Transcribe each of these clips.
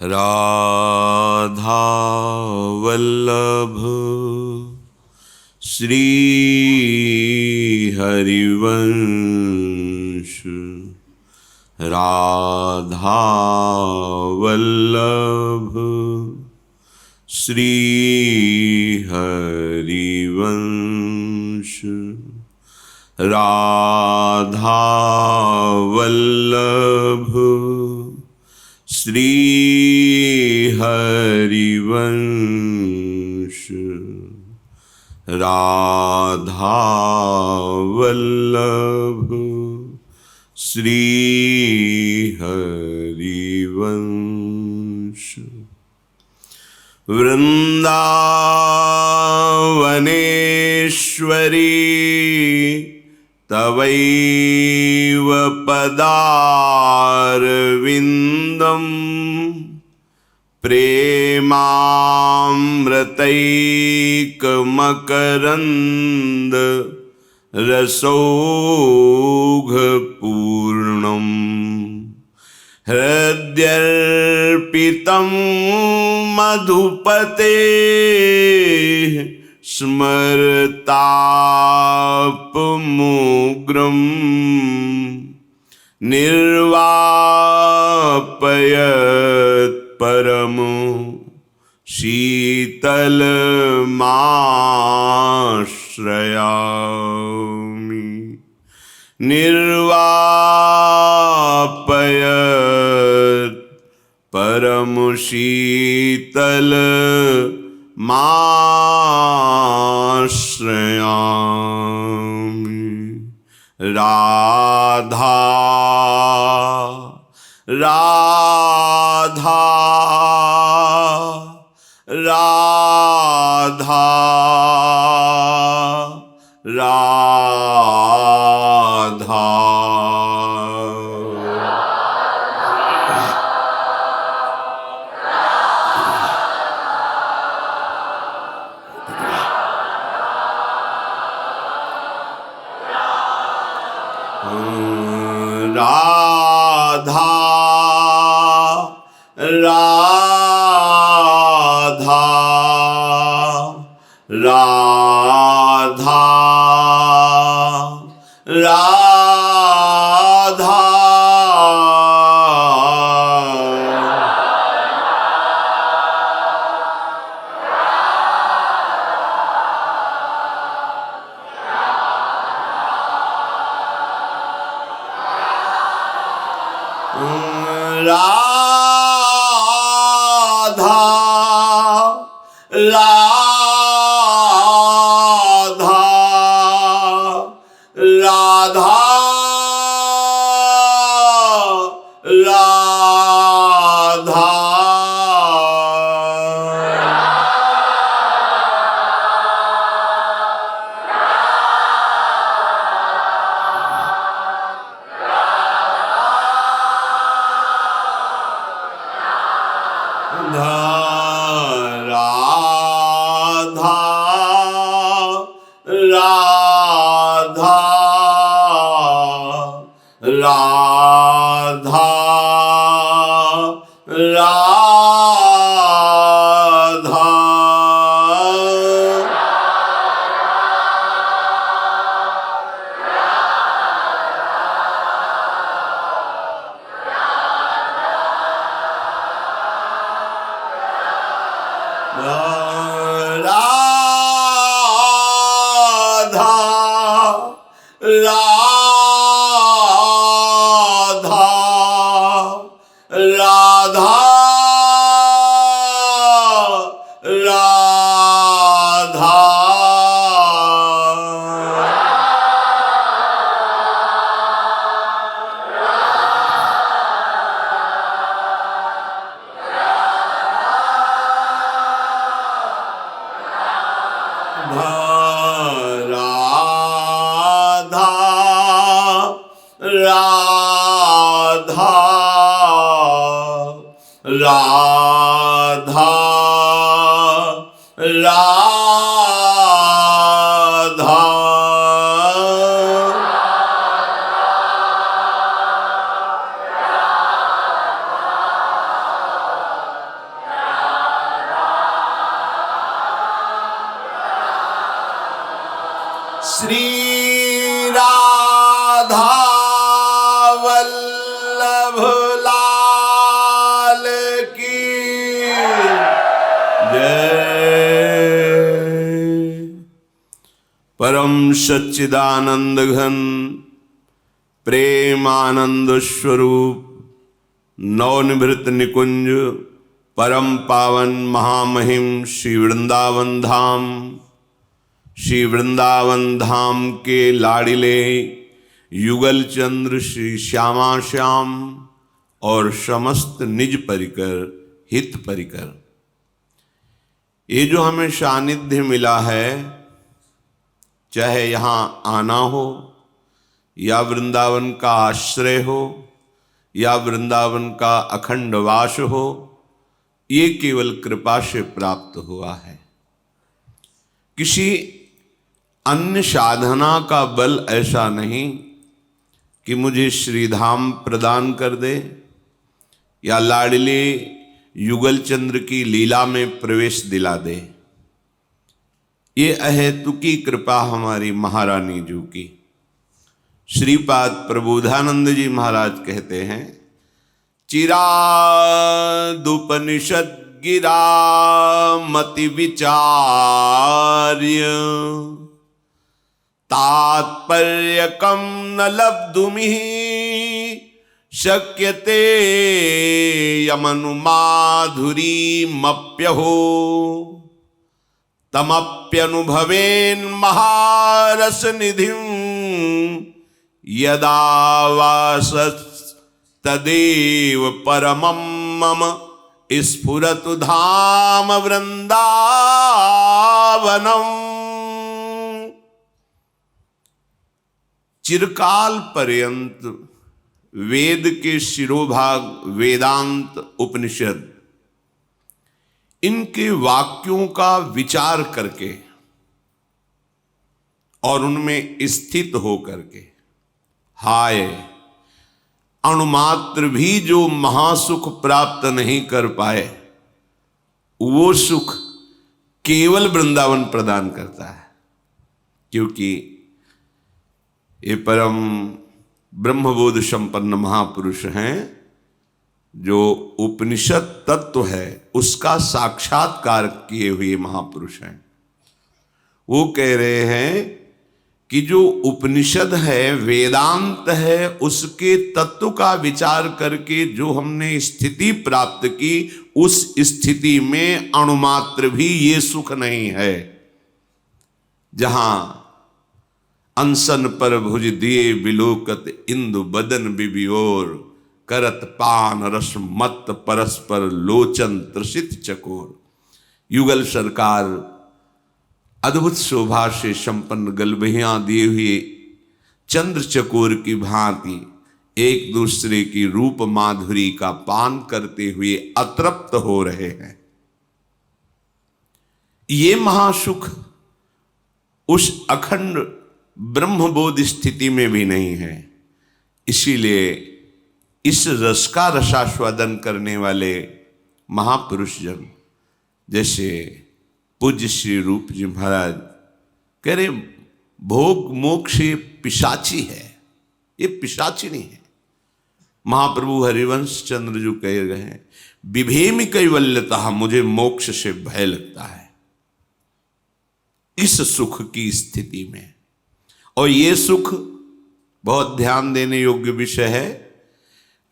राधा वल्लभ श्री हरिवंश। राधा वल्लभ श्री हरिवंश। राधा वल्लभ श्री हरिवंश। राधा वल्लभ श्री हरिवंश। वृंदावनेश्वरी तवैव पदारविन्दम् प्रेमामृतैकमकरन्द रसौघपूर्णम्। हृद्यर्पितं मधुपते स्मरतापमुग्रं निर्वापयत् परमो शीतलमाश्रयामि। निर्वापयत् परमो शीतलमाश्रयामि। राधा राधा राधा राधा। राधा राधा राधा राधा। राधा राधा राधा राधा। राधा राधा राधा राधा। राधा राधा राधा। राधा राधा राधा। श्री राधा वल्लभ लाल की जय। परम सच्चिदानंद घन प्रेमानंद स्वरूप नवनिभृत निकुंज परम पावन महामहिम श्री वृंदावन धाम के लाडिले युगल चंद्र श्री श्यामा श्याम और समस्त निज परिकर हित परिकर, ये जो हमें सानिध्य मिला है, चाहे यहाँ आना हो या वृंदावन का आश्रय हो या वृंदावन का अखंड वास हो, ये केवल कृपा से प्राप्त हुआ है। किसी अन्य साधना का बल ऐसा नहीं कि मुझे श्रीधाम प्रदान कर दे या लाडले युगल चंद्र की लीला में प्रवेश दिला दे। ये अहेतुकी कृपा हमारी महारानी जी की। श्रीपाद प्रबोधानंद जी महाराज कहते हैं, चिरादुपनिषद गिरा मति विचार्य तात्पर्यकं न लब्धुमिहि शक्यते यमनुमाधुरीमप्यहो तमप्यनुभवेन् महारसनिधिं यदा वासस्तदेव परमं मम स्फुरतु धाम वृंदावनम। चिरकाल पर्यंत वेद के शिरोभाग वेदांत उपनिषद, इनके वाक्यों का विचार करके और उनमें स्थित हो करके हाय अणुमात्र भी जो महासुख प्राप्त नहीं कर पाए, वो सुख केवल वृंदावन प्रदान करता है। क्योंकि ये परम ब्रह्मबोध संपन्न महापुरुष हैं, जो उपनिषद तत्व है उसका साक्षात्कार किए हुए महापुरुष हैं। वो कह रहे हैं कि जो उपनिषद है, वेदांत है, उसके तत्व का विचार करके जो हमने स्थिति प्राप्त की, उस स्थिति में अणुमात्र भी ये सुख नहीं है। जहां अनसन पर भुज दिए बिलोकत इंदु बदन बिबियोर करत पान रस मत परस्पर लोचन त्रसित चकोर। युगल सरकार अद्भुत शोभा से संपन्न गलबहियां दिए हुए चंद्र चकोर की भांति एक दूसरे की रूप माधुरी का पान करते हुए अतृप्त हो रहे हैं। ये महासुख उस अखंड ब्रह्मबोध स्थिति में भी नहीं है। इसीलिए इस रस का रसास्वादन करने वाले महापुरुष जन जैसे पूज्य श्री रूप जी महाराज कह रहे, भोग मोक्ष ये पिशाची है, ये पिशाची नहीं है। महाप्रभु हरिवंश चंद्र जो कह रहे हैं, विभेमि कैवल्यतः, मुझे मोक्ष से भय लगता है इस सुख की स्थिति में। और ये सुख बहुत ध्यान देने योग्य विषय है।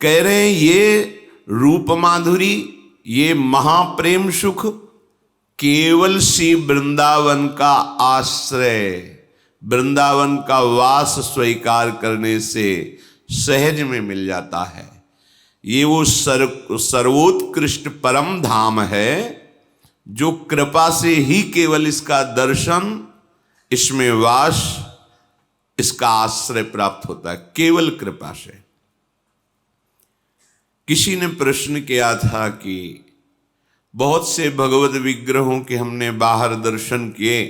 कह रहे हैं ये रूप माधुरी, ये महाप्रेम सुख केवल श्री वृंदावन का आश्रय, वृंदावन का वास स्वीकार करने से सहज में मिल जाता है। ये वो सर्वोत्कृष्ट परम धाम है जो कृपा से ही केवल इसका दर्शन, इसमें वास, इसका आश्रय प्राप्त होता है, केवल कृपा से। किसी ने प्रश्न किया था कि बहुत से भगवत विग्रहों के हमने बाहर दर्शन किए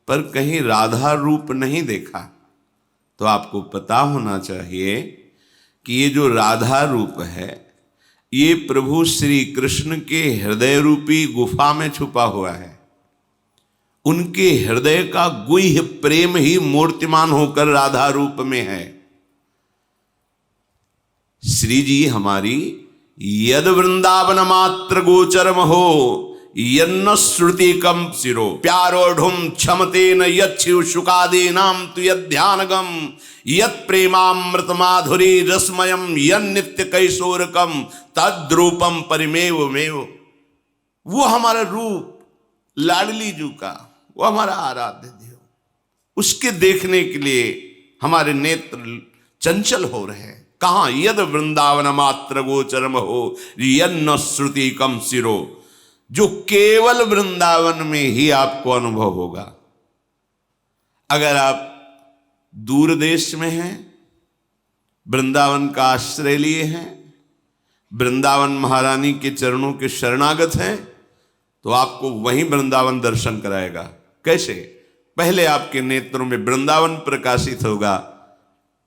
पर कहीं राधा रूप नहीं देखा। तो आपको पता होना चाहिए कि ये जो राधा रूप है, ये प्रभु श्री कृष्ण के हृदय रूपी गुफा में छुपा हुआ है। उनके हृदय का गुह्य प्रेम ही मूर्तिमान होकर राधा रूप में है। श्री जी हमारी यद वृंदावन मात्र गोचरम हो यन्न श्रुति कम सिरो प्यारोढ़ुम क्षमते न यच्छिव शुकादे नाम तु यध्यानगम यत प्रेमामृत माधुरी रसमयम यन्नित्य कैशोरकम तद्रूपम परिमेव मेव। वो हमारा रूप लाडली जू का, वो हमारा आराध्य देव, उसके देखने के लिए हमारे नेत्र चंचल हो रहे हैं। कहां? यद वृंदावन मात्र गोचरम हो यन्न श्रुति कम सिरो, जो केवल वृंदावन में ही आपको अनुभव होगा। अगर आप दूर देश में हैं, वृंदावन का आश्रय लिए हैं, वृंदावन महारानी के चरणों के शरणागत हैं, तो आपको वहीं वृंदावन दर्शन कराएगा। कैसे? पहले आपके नेत्रों में वृंदावन प्रकाशित होगा,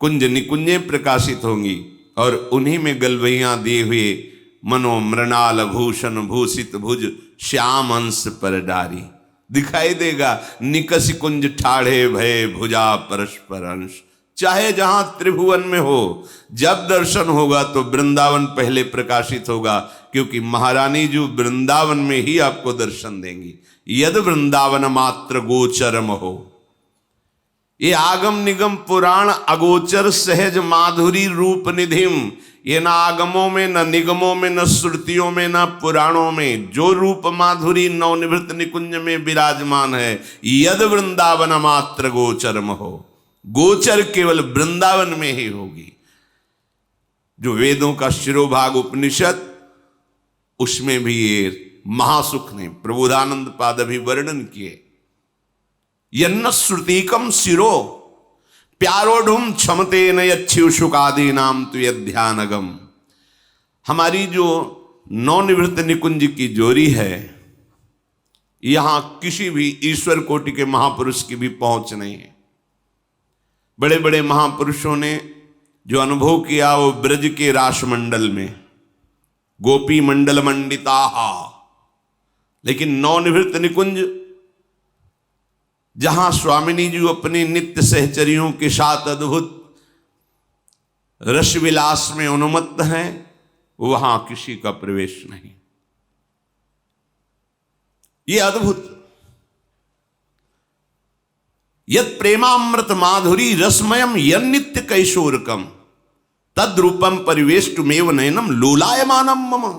कुंज निकुंजें प्रकाशित होंगी, और उन्हीं में गलवैयां दिए हुए मनो मृणाल भूषण भूषित भुज श्याम अंश पर डारी दिखाई देगा। निकस कुंज ठाढ़े भय भुजा परस्पर अंश। चाहे जहां त्रिभुवन में हो, जब दर्शन होगा तो वृंदावन पहले प्रकाशित होगा, क्योंकि महारानी जो वृंदावन में ही आपको दर्शन देंगी। यद वृंदावन मात्र गोचरम हो, ये आगम निगम पुराण अगोचर सहज माधुरी रूप निधिम, ये न आगमों में न निगमों में न श्रुतियों में न पुराणों में जो रूप माधुरी नवनिवृत्त निकुंज में विराजमान है, यद वृंदावन मात्र गोचरम हो, गोचर केवल वृंदावन में ही होगी। जो वेदों का शिरोभाग उपनिषद, उसमें भी ये महासुख ने प्रबोधानंद पाद भी वर्णन किए। यन्न श्रुतिकम सिरो प्यारोढ़ुम क्षमते न यच्छिव शुकादि नाम तु यध्यानगम। हमारी जो नवनिवृत्त निकुंज की जोरी है, यहां किसी भी ईश्वर कोटि के महापुरुष की भी पहुंच नहीं है। बड़े बड़े महापुरुषों ने जो अनुभव किया वो ब्रज के रासमंडल में गोपी मंडल मंडिता, लेकिन नवनिवृत्त निकुंज जहां स्वामिनी जी अपनी नित्य सहचरियों के साथ अद्भुत रस विलास में उन्मत्त हैं, वहां किसी का प्रवेश नहीं। ये अद्भुत यद प्रेमामृत माधुरी रसमयम यन्नित्य कैशोरकम तद्रूपम परिवेष्टुमेव नयनम लोलायमानम मम।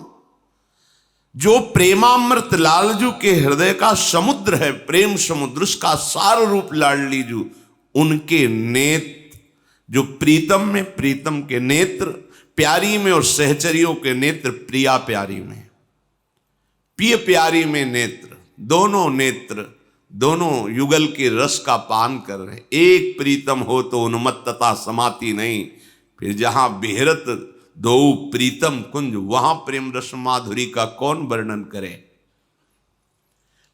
जो प्रेमामृत लालजू के हृदय का समुद्र है, प्रेम समुद्र, उसका सार रूप लाडलीजू, उनके नेत्र जो प्रीतम में प्रीतम के नेत्र, प्यारी में और सहचरियों के नेत्र प्रिया प्यारी में, प्रिय प्यारी में नेत्र, दोनों नेत्र दोनों युगल के रस का पान कर रहे। एक प्रीतम हो तो उन्मत्तता समाती नहीं, फिर जहां बेहरत दो प्रीतम कुंज, वहां प्रेम रस माधुरी का कौन वर्णन करे।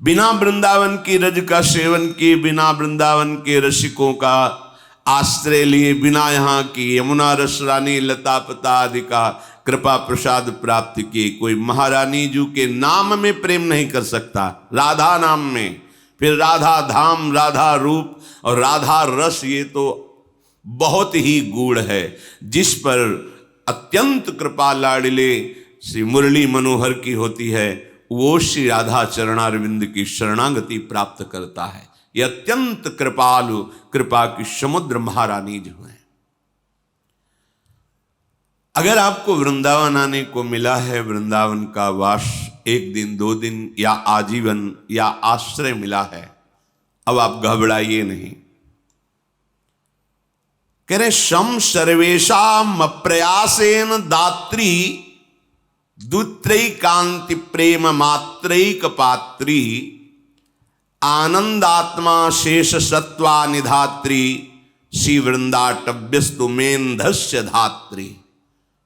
बिना वृंदावन की रज का सेवन किए, बिना वृंदावन के रसिकों का आश्रय लिए, बिना यहाँ की यमुना रस रानी लता पता आदि का कृपा प्रसाद प्राप्त किए, कोई महारानी जू के नाम में प्रेम नहीं कर सकता, राधा नाम में। फिर राधा धाम, राधा रूप और राधा रस, ये तो बहुत ही गूढ़ है, जिस पर अत्यंत कृपा लाडले श्री मुरली मनोहर की होती है, वो श्री राधा चरणारविंद की शरणागति प्राप्त करता है। ये अत्यंत कृपालु, कृपा की समुद्र महारानी जो है। अगर आपको वृंदावन आने को मिला है, वृंदावन का वास एक दिन दो दिन या आजीवन या आश्रय मिला है, अब आप घबराइए नहीं। कह रहे शम सर्वेशाम अप्रयासेन दात्री द्वित्रैकांति प्रेम मात्रैक पात्री आनंदात्मा शेष सत्वा निधात्री श्री वृंदाटव्यस्तु मेंधस्य धात्री।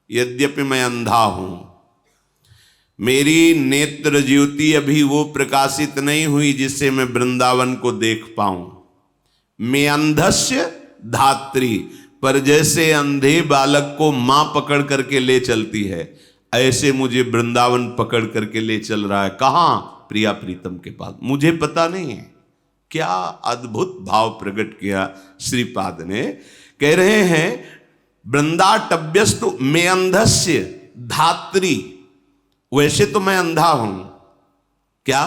यद्यपि मैं अंधा हूं, मेरी नेत्र ज्योति अभी वो प्रकाशित नहीं हुई जिससे मैं वृंदावन को देख पाऊं। मैं अंधस्य धात्री, पर जैसे अंधे बालक को मां पकड़ करके ले चलती है, ऐसे मुझे वृंदावन पकड़ करके ले चल रहा है। कहां? प्रिया प्रीतम के पास। मुझे पता नहीं है, क्या अद्भुत भाव प्रकट किया श्रीपाद ने। कह रहे हैं वृंदाटव्यस्तु में अंधस्य धात्री, वैसे तो मैं अंधा हूं, क्या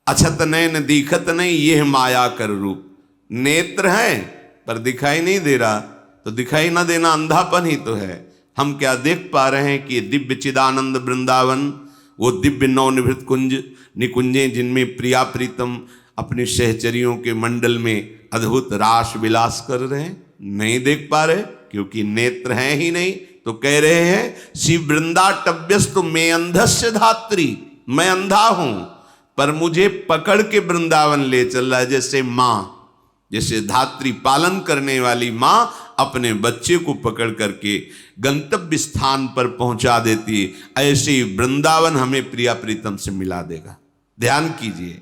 अछत नयन दिखत नहीं, यह माया कर रूप। नेत्र हैं पर दिखाई नहीं दे रहा, तो दिखाई ना देना अंधापन ही तो है। हम क्या देख पा रहे हैं कि ये दिव्य चिदानंद वृंदावन, वो दिव्य नवनिभृत कुंज निकुंजे जिनमें प्रिया प्रीतम अपने सहचरियों के मंडल में अद्भुत रास विलास कर रहे हैं, नहीं देख पा रहे क्योंकि नेत्र हैं ही नहीं। तो कह रहे हैं श्री वृंदाटव्यस्तु में अंधस्य धात्री, मैं अंधा हूं पर मुझे पकड़ के वृंदावन ले चल रहा है। जैसे माँ, जैसे धात्री पालन करने वाली माँ अपने बच्चे को पकड़ करके गंतव्य स्थान पर पहुंचा देती है, ऐसे ही वृंदावन हमें प्रिया प्रीतम से मिला देगा। ध्यान कीजिए,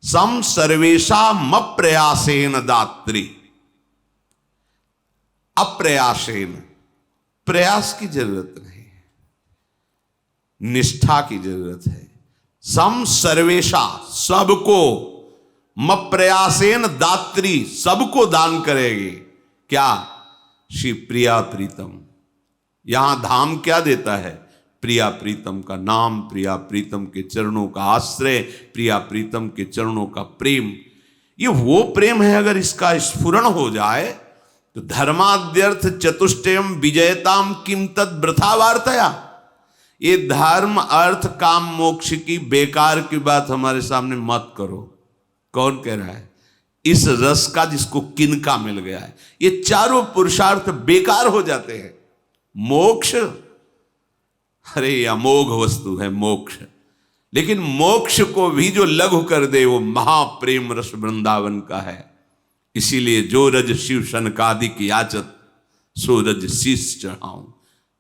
सम सर्वेशम अप्रयासेन दात्री, अप्रयासेन, प्रयास की जरूरत नहीं है, निष्ठा की जरूरत है। सम सर्वेशा, सबको, म प्रयासेन दात्री, सबको दान करेगी। क्या? श्री प्रिया प्रीतम। यहां धाम क्या देता है? प्रिया प्रीतम का नाम, प्रिया प्रीतम के चरणों का आश्रय, प्रिया प्रीतम के चरणों का प्रेम। ये वो प्रेम है, अगर इसका स्फुरण हो जाए तो धर्माद्यर्थ चतुष्टयम विजयताम किम तद वृथा वार्तया। ये धर्म अर्थ काम मोक्ष की बेकार की बात हमारे सामने मत करो। कौन कह रहा है? इस रस का जिसको किनका मिल गया है, ये चारों पुरुषार्थ बेकार हो जाते हैं। मोक्ष, अरे अमोघ वस्तु है मोक्ष, लेकिन मोक्ष को भी जो लघु कर दे वो महाप्रेम रस वृंदावन का है। इसीलिए जो रज शिव सनकादिक याचत, सो रज शीश चढ़ाऊं,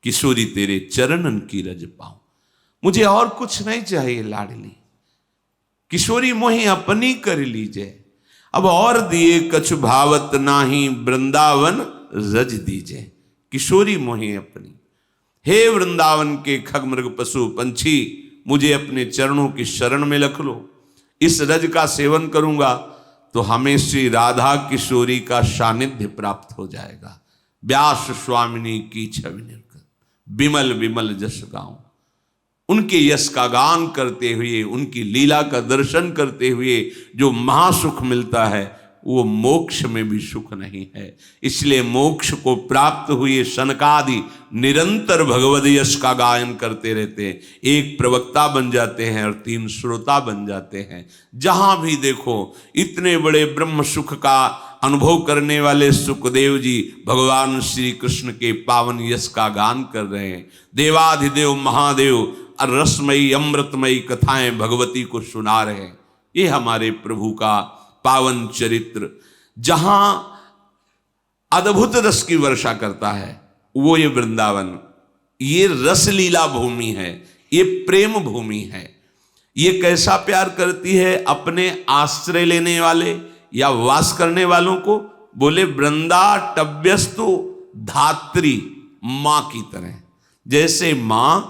किशोरी तेरे चरणन की रज पाऊं। मुझे और कुछ नहीं चाहिए लाडली, किशोरी मोहि अपनी कर लीजिए। अब और दिए कछु भावत नाही, वृंदावन रज दीजिए, किशोरी मोहि अपनी। हे वृंदावन के खगमृग पशु पंछी, मुझे अपने चरणों की शरण में रख लो। इस रज का सेवन करूंगा तो हमें श्री राधा किशोरी का सानिध्य प्राप्त हो जाएगा। व्यास स्वामिनी की छवि निर्गत, विमल विमल जस गाऊं। उनके यश का गान करते हुए, उनकी लीला का दर्शन करते हुए जो महासुख मिलता है वो मोक्ष में भी सुख नहीं है। इसलिए मोक्ष को प्राप्त हुए सनकादि निरंतर भगवद यश का गायन करते रहते हैं। एक प्रवक्ता बन जाते हैं और 3 श्रोता बन जाते हैं। जहां भी देखो इतने बड़े ब्रह्म सुख का अनुभव करने वाले सुखदेव जी भगवान श्री कृष्ण के पावन यश का गान कर रहे हैं। देवाधिदेव महादेव रसमयी अमृतमयी कथाएं भगवती को सुना रहे हैं। ये हमारे प्रभु का पावन चरित्र, जहां अद्भुत रस की वर्षा करता है वो ये वृंदावन, ये रसलीला भूमि है, ये प्रेम भूमि है। ये कैसा प्यार करती है अपने आश्रय लेने वाले या वास करने वालों को। बोले वृंदाटव्यस्तु धात्री, मां की तरह। जैसे मां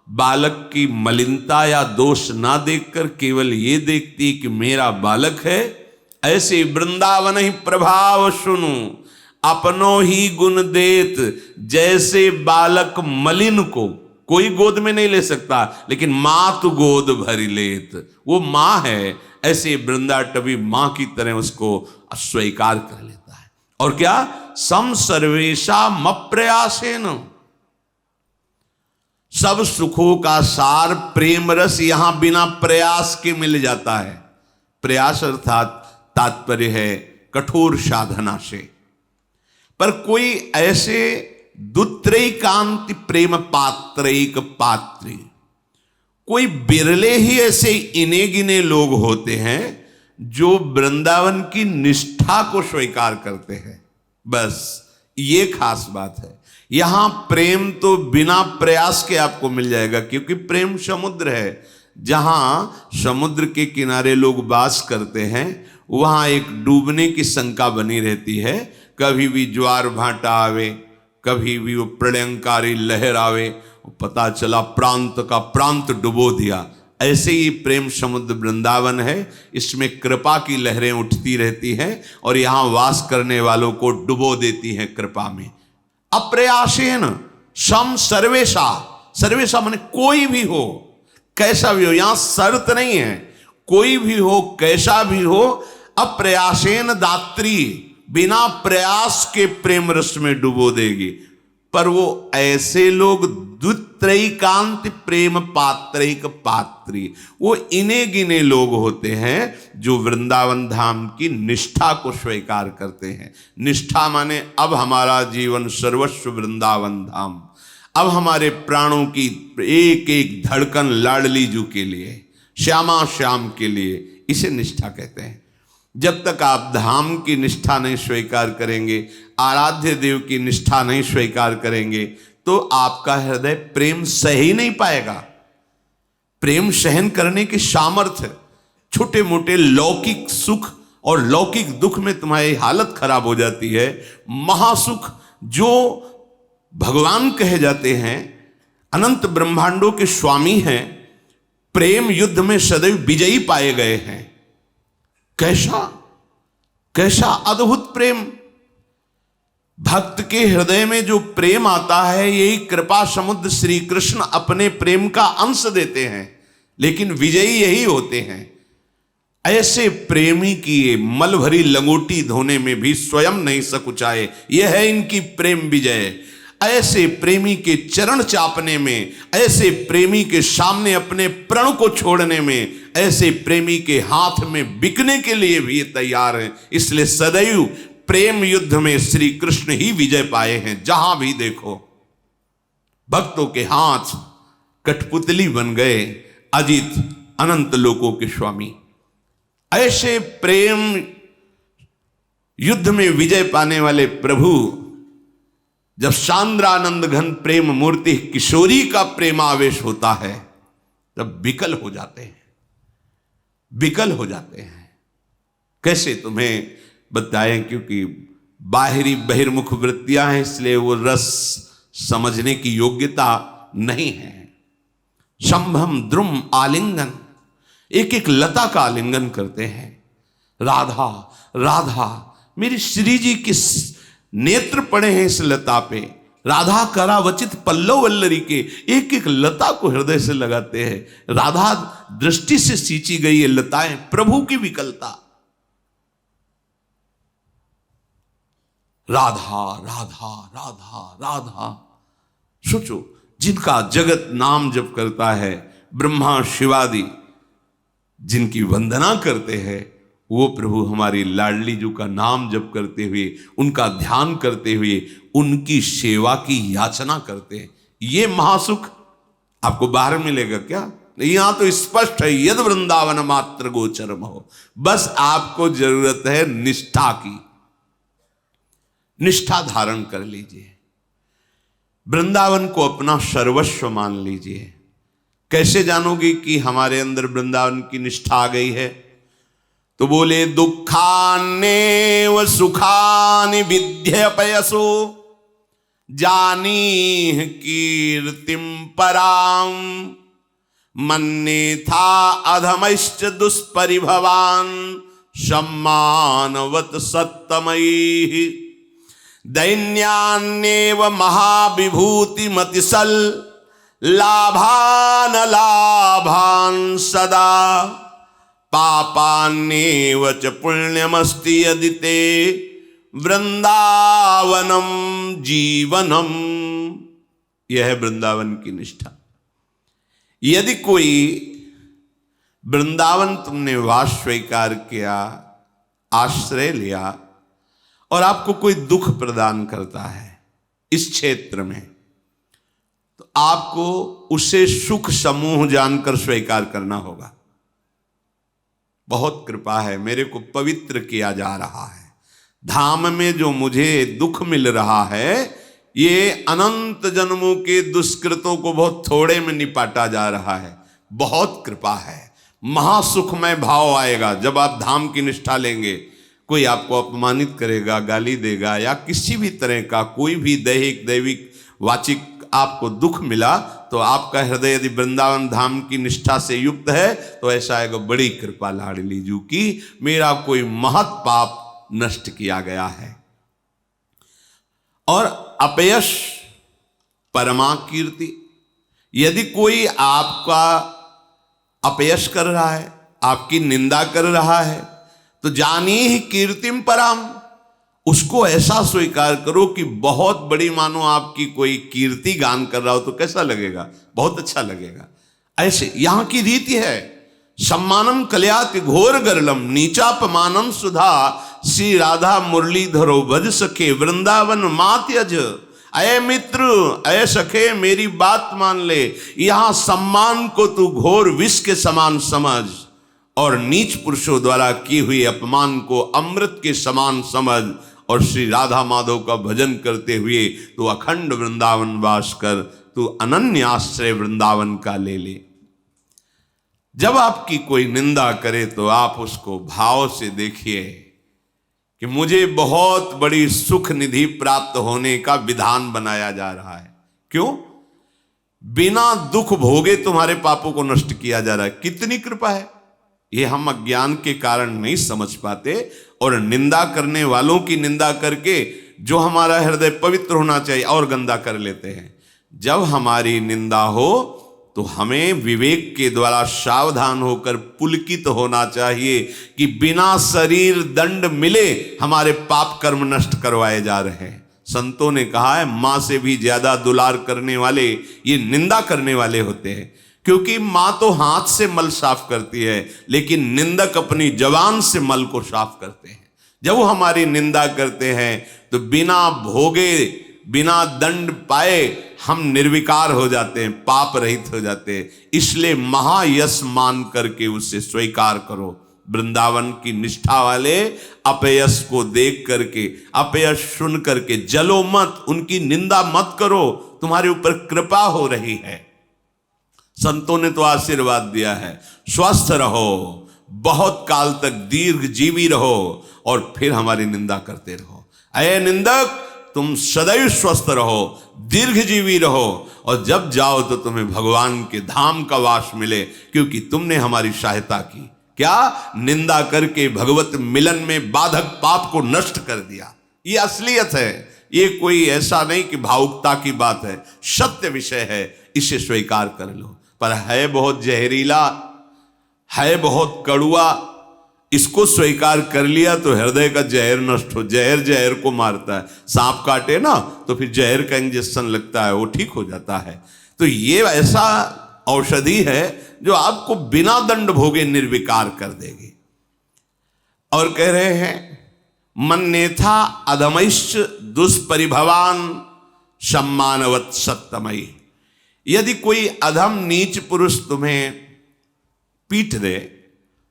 बालक की मलिनता या दोष ना देखकर केवल ये देखती कि मेरा बालक है, ऐसे वृंदावन ही प्रभाव सुनु अपनो ही गुण देत। जैसे बालक मलिन को कोई गोद में नहीं ले सकता, लेकिन मां तो गोद भरी लेत, वो मां है। ऐसे वृंदाटवी मां की तरह उसको स्वीकार कर लेता है। और क्या? सम सर्वेशा मप्रयासेन, सब सुखों का सार प्रेम रस यहां बिना प्रयास के मिल जाता है। प्रयास अर्थात तात्पर्य है कठोर साधना से। पर कोई ऐसे दुत्रैकांति प्रेम पात्रैक पात्री, कोई बिरले ही ऐसे इने गिने लोग होते हैं जो वृंदावन की निष्ठा को स्वीकार करते हैं। बस ये खास बात है। यहां प्रेम तो बिना प्रयास के आपको मिल जाएगा, क्योंकि प्रेम समुद्र है। जहां समुद्र के किनारे लोग वास करते हैं वहां एक डूबने की शंका बनी रहती है। कभी भी ज्वार भाटा आवे, कभी भी वो प्रलयंकारी लहर आवे, पता चला प्रांत का प्रांत डुबो दिया। ऐसे ही प्रेम समुद्र वृंदावन है। इसमें कृपा की लहरें उठती रहती हैं और यहाँ वास करने वालों को डुबो देती हैं कृपा में। अप्रयासेन सम सर्वेशा, सर्वेशा माने कोई भी हो, कैसा भी हो, यहां शर्त नहीं है, कोई भी हो, कैसा भी हो, अप्रयासेन दात्री, बिना प्रयास के प्रेम रस में डुबो देगी। पर वो ऐसे लोग द्वित्रैकांत प्रेम पात्रैक पात्री, वो इने गिने लोग होते हैं जो वृंदावन धाम की निष्ठा को स्वीकार करते हैं। निष्ठा माने अब हमारा जीवन सर्वस्व वृंदावन धाम, अब हमारे प्राणों की एक एक धड़कन लाडली जू के लिए, श्यामा श्याम के लिए, इसे निष्ठा कहते हैं। जब तक आप धाम की निष्ठा नहीं स्वीकार करेंगे, आराध्य देव की निष्ठा नहीं स्वीकार करेंगे, तो आपका हृदय प्रेम सह ही नहीं पाएगा। प्रेम सहन करने की सामर्थ्य, छोटे मोटे लौकिक सुख और लौकिक दुख में तुम्हारी हालत खराब हो जाती है। महासुख जो भगवान कहे जाते हैं, अनंत ब्रह्मांडों के स्वामी हैं, प्रेम युद्ध में सदैव विजयी पाए गए हैं। कैसा कैसा अद्भुत प्रेम! भक्त के हृदय में जो प्रेम आता है, यही कृपा समुद्र श्री कृष्ण अपने प्रेम का अंश देते हैं, लेकिन विजयी यही होते हैं। ऐसे प्रेमी की मल भरी लंगोटी धोने में भी स्वयं नहीं सकुचाए, यह है इनकी प्रेम विजय। ऐसे प्रेमी के चरण चापने में, ऐसे प्रेमी के सामने अपने प्रण को छोड़ने में, ऐसे प्रेमी के हाथ में बिकने के लिए भी ये तैयार हैं। इसलिए सदैव प्रेम युद्ध में श्री कृष्ण ही विजय पाए हैं। जहां भी देखो भक्तों के हाथ कठपुतली बन गए, अजित अनंत लोकों के स्वामी। ऐसे प्रेम युद्ध में विजय पाने वाले प्रभु जब सांद्रानंद घन प्रेम मूर्ति किशोरी का प्रेमावेश होता है, तब विकल हो जाते हैं, विकल हो जाते हैं। कैसे तुम्हें बताएं, क्योंकि बाहरी बहिर्मुख वृत्तियां हैं, इसलिए वो रस समझने की योग्यता नहीं है। संभम द्रुम आलिंगन, एक एक लता का आलिंगन करते हैं। राधा राधा, मेरी श्री जी के नेत्र पड़े हैं इस लता पे। राधा करावचित पल्लव वल्लरी के, एक एक लता को हृदय से लगाते हैं। राधा दृष्टि से सींची गई ये लताएं, प्रभु की विकलता। राधा राधा राधा राधा। सोचो, जिनका जगत नाम जप करता है, ब्रह्मा शिवादि जिनकी वंदना करते हैं, वो प्रभु हमारी लाडली जी का नाम जप करते हुए, उनका ध्यान करते हुए, उनकी सेवा की याचना करते हैं। ये महासुख आपको बाहर मिलेगा क्या? यहां तो स्पष्ट है, यद वृंदावन मात्र गोचरम हो। बस आपको जरूरत है निष्ठा की। निष्ठा धारण कर लीजिए, वृंदावन को अपना सर्वस्व मान लीजिए। कैसे जानोगे कि हमारे अंदर वृंदावन की निष्ठा आ गई है? तो बोले, दुखान्नेव सुखानि विध्यपयसो जानीह कीर्तिम पराम मन्नेथा अधमश्च दुष्परिभवान सम्मानवत सत्तमयी दैन्यान्नेव महाविभूति मतिसल लाभान लाभान सदा पापान्नेव च पुण्यमस्ति यदि ते वृंदावनम जीवनम। यह है वृंदावन की निष्ठा। यदि कोई वृंदावन तुमने वास स्वीकार किया, आश्रय लिया, और आपको कोई दुख प्रदान करता है इस क्षेत्र में, तो आपको उसे सुख समूह जानकर स्वीकार करना होगा। बहुत कृपा है, मेरे को पवित्र किया जा रहा है। धाम में जो मुझे दुख मिल रहा है, ये अनंत जन्मों के दुष्कृतों को बहुत थोड़े में निपाटा जा रहा है। बहुत कृपा है। महासुखमय भाव आएगा जब आप धाम की निष्ठा लेंगे। कोई आपको अपमानित करेगा, गाली देगा, या किसी भी तरह का कोई भी दैहिक दैविक वाचिक आपको दुख मिला, तो आपका हृदय यदि वृंदावन धाम की निष्ठा से युक्त है तो ऐसा है कि बड़ी कृपा लाडली जू की, मेरा कोई महत पाप नष्ट किया गया है। और अपयश परमा कीर्ति, यदि कोई आपका अपयश कर रहा है, आपकी निंदा कर रहा है, तो जानी ही कीर्तिम पराम, उसको ऐसा स्वीकार करो कि बहुत बड़ी, मानो आपकी कोई कीर्ति गान कर रहा हो तो कैसा लगेगा, बहुत अच्छा लगेगा। ऐसे यहां की रीति है। सम्मानम कल्याति घोर गरलम नीचापमानम सुधा, श्री राधा मुरलीधरो भज सखे वृंदावन मात्यज। अय मित्र, अय सखे, मेरी बात मान ले, यहां सम्मान को तू घोर विष के समान समझ और नीच पुरुषों द्वारा की हुई अपमान को अमृत के समान समझ, और श्री राधा माधव का भजन करते हुए तू अखंड वृंदावन वास कर, तू अनन्य आश्रय वृंदावन का ले ले। जब आपकी कोई निंदा करे तो आप उसको भाव से देखिए कि मुझे बहुत बड़ी सुख निधि प्राप्त होने का विधान बनाया जा रहा है। क्यों? बिना दुख भोगे तुम्हारे पापों को नष्ट किया जा रहा है। कितनी कृपा है, ये हम अज्ञान के कारण नहीं समझ पाते, और निंदा करने वालों की निंदा करके जो हमारा हृदय पवित्र होना चाहिए और गंदा कर लेते हैं। जब हमारी निंदा हो तो हमें विवेक के द्वारा सावधान होकर पुलकित होना चाहिए कि बिना शरीर दंड मिले हमारे पाप कर्म नष्ट करवाए जा रहे हैं। संतों ने कहा है, मां से भी ज्यादा दुलार करने वाले ये निंदा करने वाले होते हैं, क्योंकि मां तो हाथ से मल साफ करती है, लेकिन निंदक अपनी जबान से मल को साफ करते हैं। जब वो हमारी निंदा करते हैं तो बिना भोगे, बिना दंड पाए हम निर्विकार हो जाते हैं, पाप रहित हो जाते हैं। इसलिए महायश मान करके उसे स्वीकार करो। वृंदावन की निष्ठा वाले अपयश को देख करके, अपयश सुन करके जलो मत, उनकी निंदा मत करो, तुम्हारे ऊपर कृपा हो रही है। संतों ने तो आशीर्वाद दिया है, स्वस्थ रहो, बहुत काल तक दीर्घ जीवी रहो, और फिर हमारी निंदा करते रहो। अये निंदक, तुम सदैव स्वस्थ रहो, दीर्घ जीवी रहो, और जब जाओ तो तुम्हें भगवान के धाम का वास मिले, क्योंकि तुमने हमारी सहायता की। क्या? निंदा करके भगवत मिलन में बाधक पाप को नष्ट कर दिया। ये असलियत है, ये कोई ऐसा नहीं कि भावुकता की बात है, सत्य विषय है, इसे स्वीकार कर लो। पर है बहुत जहरीला, है बहुत कड़ुआ, इसको स्वीकार कर लिया तो हृदय का जहर नष्ट हो। जहर जहर को मारता है, सांप काटे ना तो फिर जहर का इंजेक्शन लगता है, वो ठीक हो जाता है। तो ये ऐसा औषधि है जो आपको बिना दंड भोगे निर्विकार कर देगी। और कह रहे हैं, मन्नेथा अधमैश्च दुष्परिभवान सम्मानवत् सत्तमयी। यदि कोई अधम नीच पुरुष तुम्हें पीट दे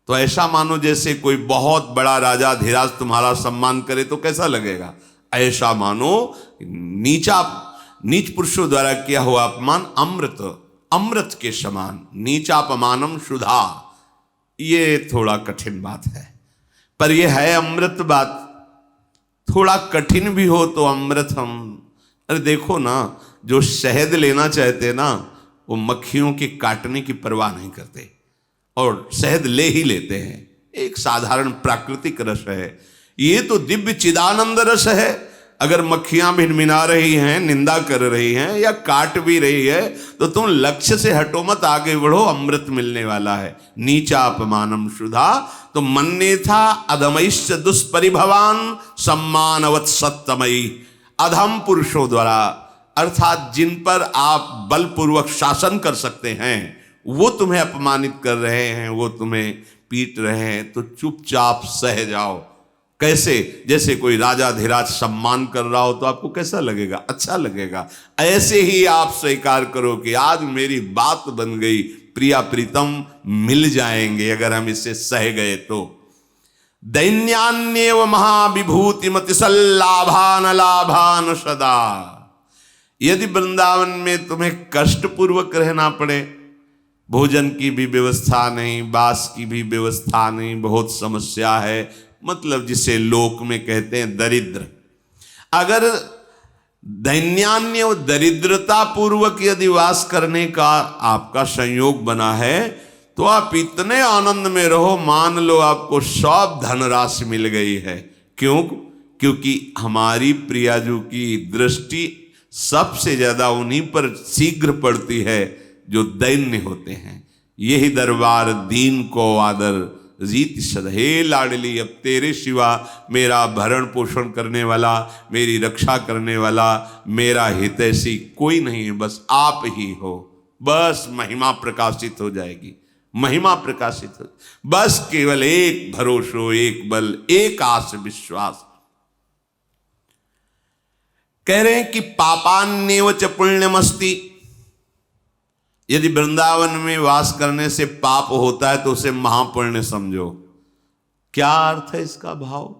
तो ऐसा मानो जैसे कोई बहुत बड़ा राजा धीराज तुम्हारा सम्मान करे, तो कैसा लगेगा? ऐसा मानो नीच पुरुषों द्वारा किया हुआ अपमान अमृत के समान। नीचापमानम सुधा, ये थोड़ा कठिन बात है, पर यह है अमृत बात। थोड़ा कठिन भी हो तो अमृत हम, अरे देखो ना, जो शहद लेना चाहते ना, वो मक्खियों के काटने की परवाह नहीं करते और शहद ले ही लेते हैं। एक साधारण प्राकृतिक रस है, ये तो दिव्य चिदानंद रस है। अगर मक्खियां भिनभिना रही हैं, निंदा कर रही हैं या काट भी रही है, तो तुम लक्ष्य से हटो मत, आगे बढ़ो, अमृत मिलने वाला है। नीचा अपमानम सुधा, तो मन्ने था अधमैश्च दुष्परिभवान सम्मानवत् सत्तमयी। अधम पुरुषों द्वारा, अर्थात जिन पर आप बलपूर्वक शासन कर सकते हैं, वो तुम्हें अपमानित कर रहे हैं, वो तुम्हें पीट रहे हैं, तो चुपचाप सह जाओ। कैसे? जैसे कोई राजा धीराज सम्मान कर रहा हो तो आपको कैसा लगेगा? अच्छा लगेगा। ऐसे ही आप स्वीकार करो कि आज मेरी बात बन गई, प्रिया प्रीतम मिल जाएंगे अगर हम इसे सह गए तो। दैन्यान्येव महाविभूतिमतिसल्लाभान लाभान सदा। यदि वृंदावन में तुम्हें कष्ट पूर्वक रहना पड़े, भोजन की भी व्यवस्था नहीं, बास की भी व्यवस्था नहीं, बहुत समस्या है, मतलब जिसे लोक में कहते हैं दरिद्र। अगर दैन्यान्य दरिद्रता पूर्वक यदि वास करने का आपका संयोग बना है तो आप इतने आनंद में रहो, मान लो आपको सब धनराशि मिल गई है। क्यों? क्योंकि हमारी प्रियाजू की दृष्टि सबसे ज्यादा उन्हीं पर शीघ्र पड़ती है जो दैन्य होते हैं। यही दरबार दीन को आदर जीत सद। हे लाडली, अब तेरे सिवा मेरा भरण पोषण करने वाला, मेरी रक्षा करने वाला, मेरा हितैषी कोई नहीं है, बस आप ही हो। बस महिमा प्रकाशित हो जाएगी, महिमा प्रकाशित हो। बस केवल एक भरोसो, एक बल, एक आस विश्वास। कह रहे हैं कि पापान्येव च पुण्यमस्ति। यदि वृंदावन में वास करने से पाप होता है तो उसे महापुण्य समझो। क्या अर्थ है इसका भाव?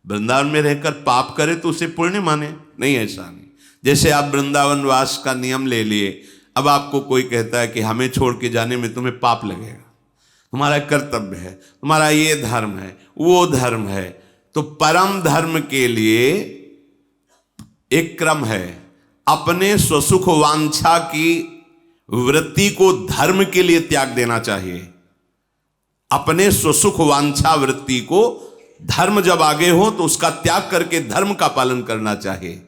वृंदावन में रहकर पाप करे तो उसे पुण्य माने? नहीं, ऐसा नहीं। जैसे आप वृंदावन वास का नियम ले लिए, अब आपको कोई कहता है कि हमें छोड़ के जाने में तुम्हें पाप लगेगा, तुम्हारा कर्तव्य है, तुम्हारा ये धर्म है, वो धर्म है, तो परम धर्म के लिए एक क्रम है। अपने स्वसुख वांछा की वृत्ति को धर्म के लिए त्याग देना चाहिए। अपने स्वसुख वांछा वृत्ति को, धर्म जब आगे हो तो उसका त्याग करके धर्म का पालन करना चाहिए।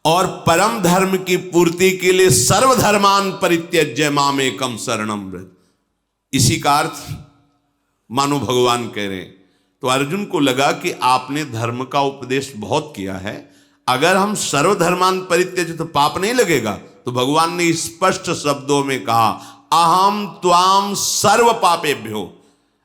और परम धर्म की पूर्ति के लिए सर्वधर्मान परित्यज्य मामेकम शरणम व्रज। इसी का अर्थ मानो भगवान कह रहे हैं। तो अर्जुन को लगा कि आपने धर्म का उपदेश बहुत किया है, अगर हम सर्वधर्मान परित्यज्य तो पाप नहीं लगेगा। तो भगवान ने स्पष्ट शब्दों में कहा, अहम त्वाम सर्व पापेभ्यो।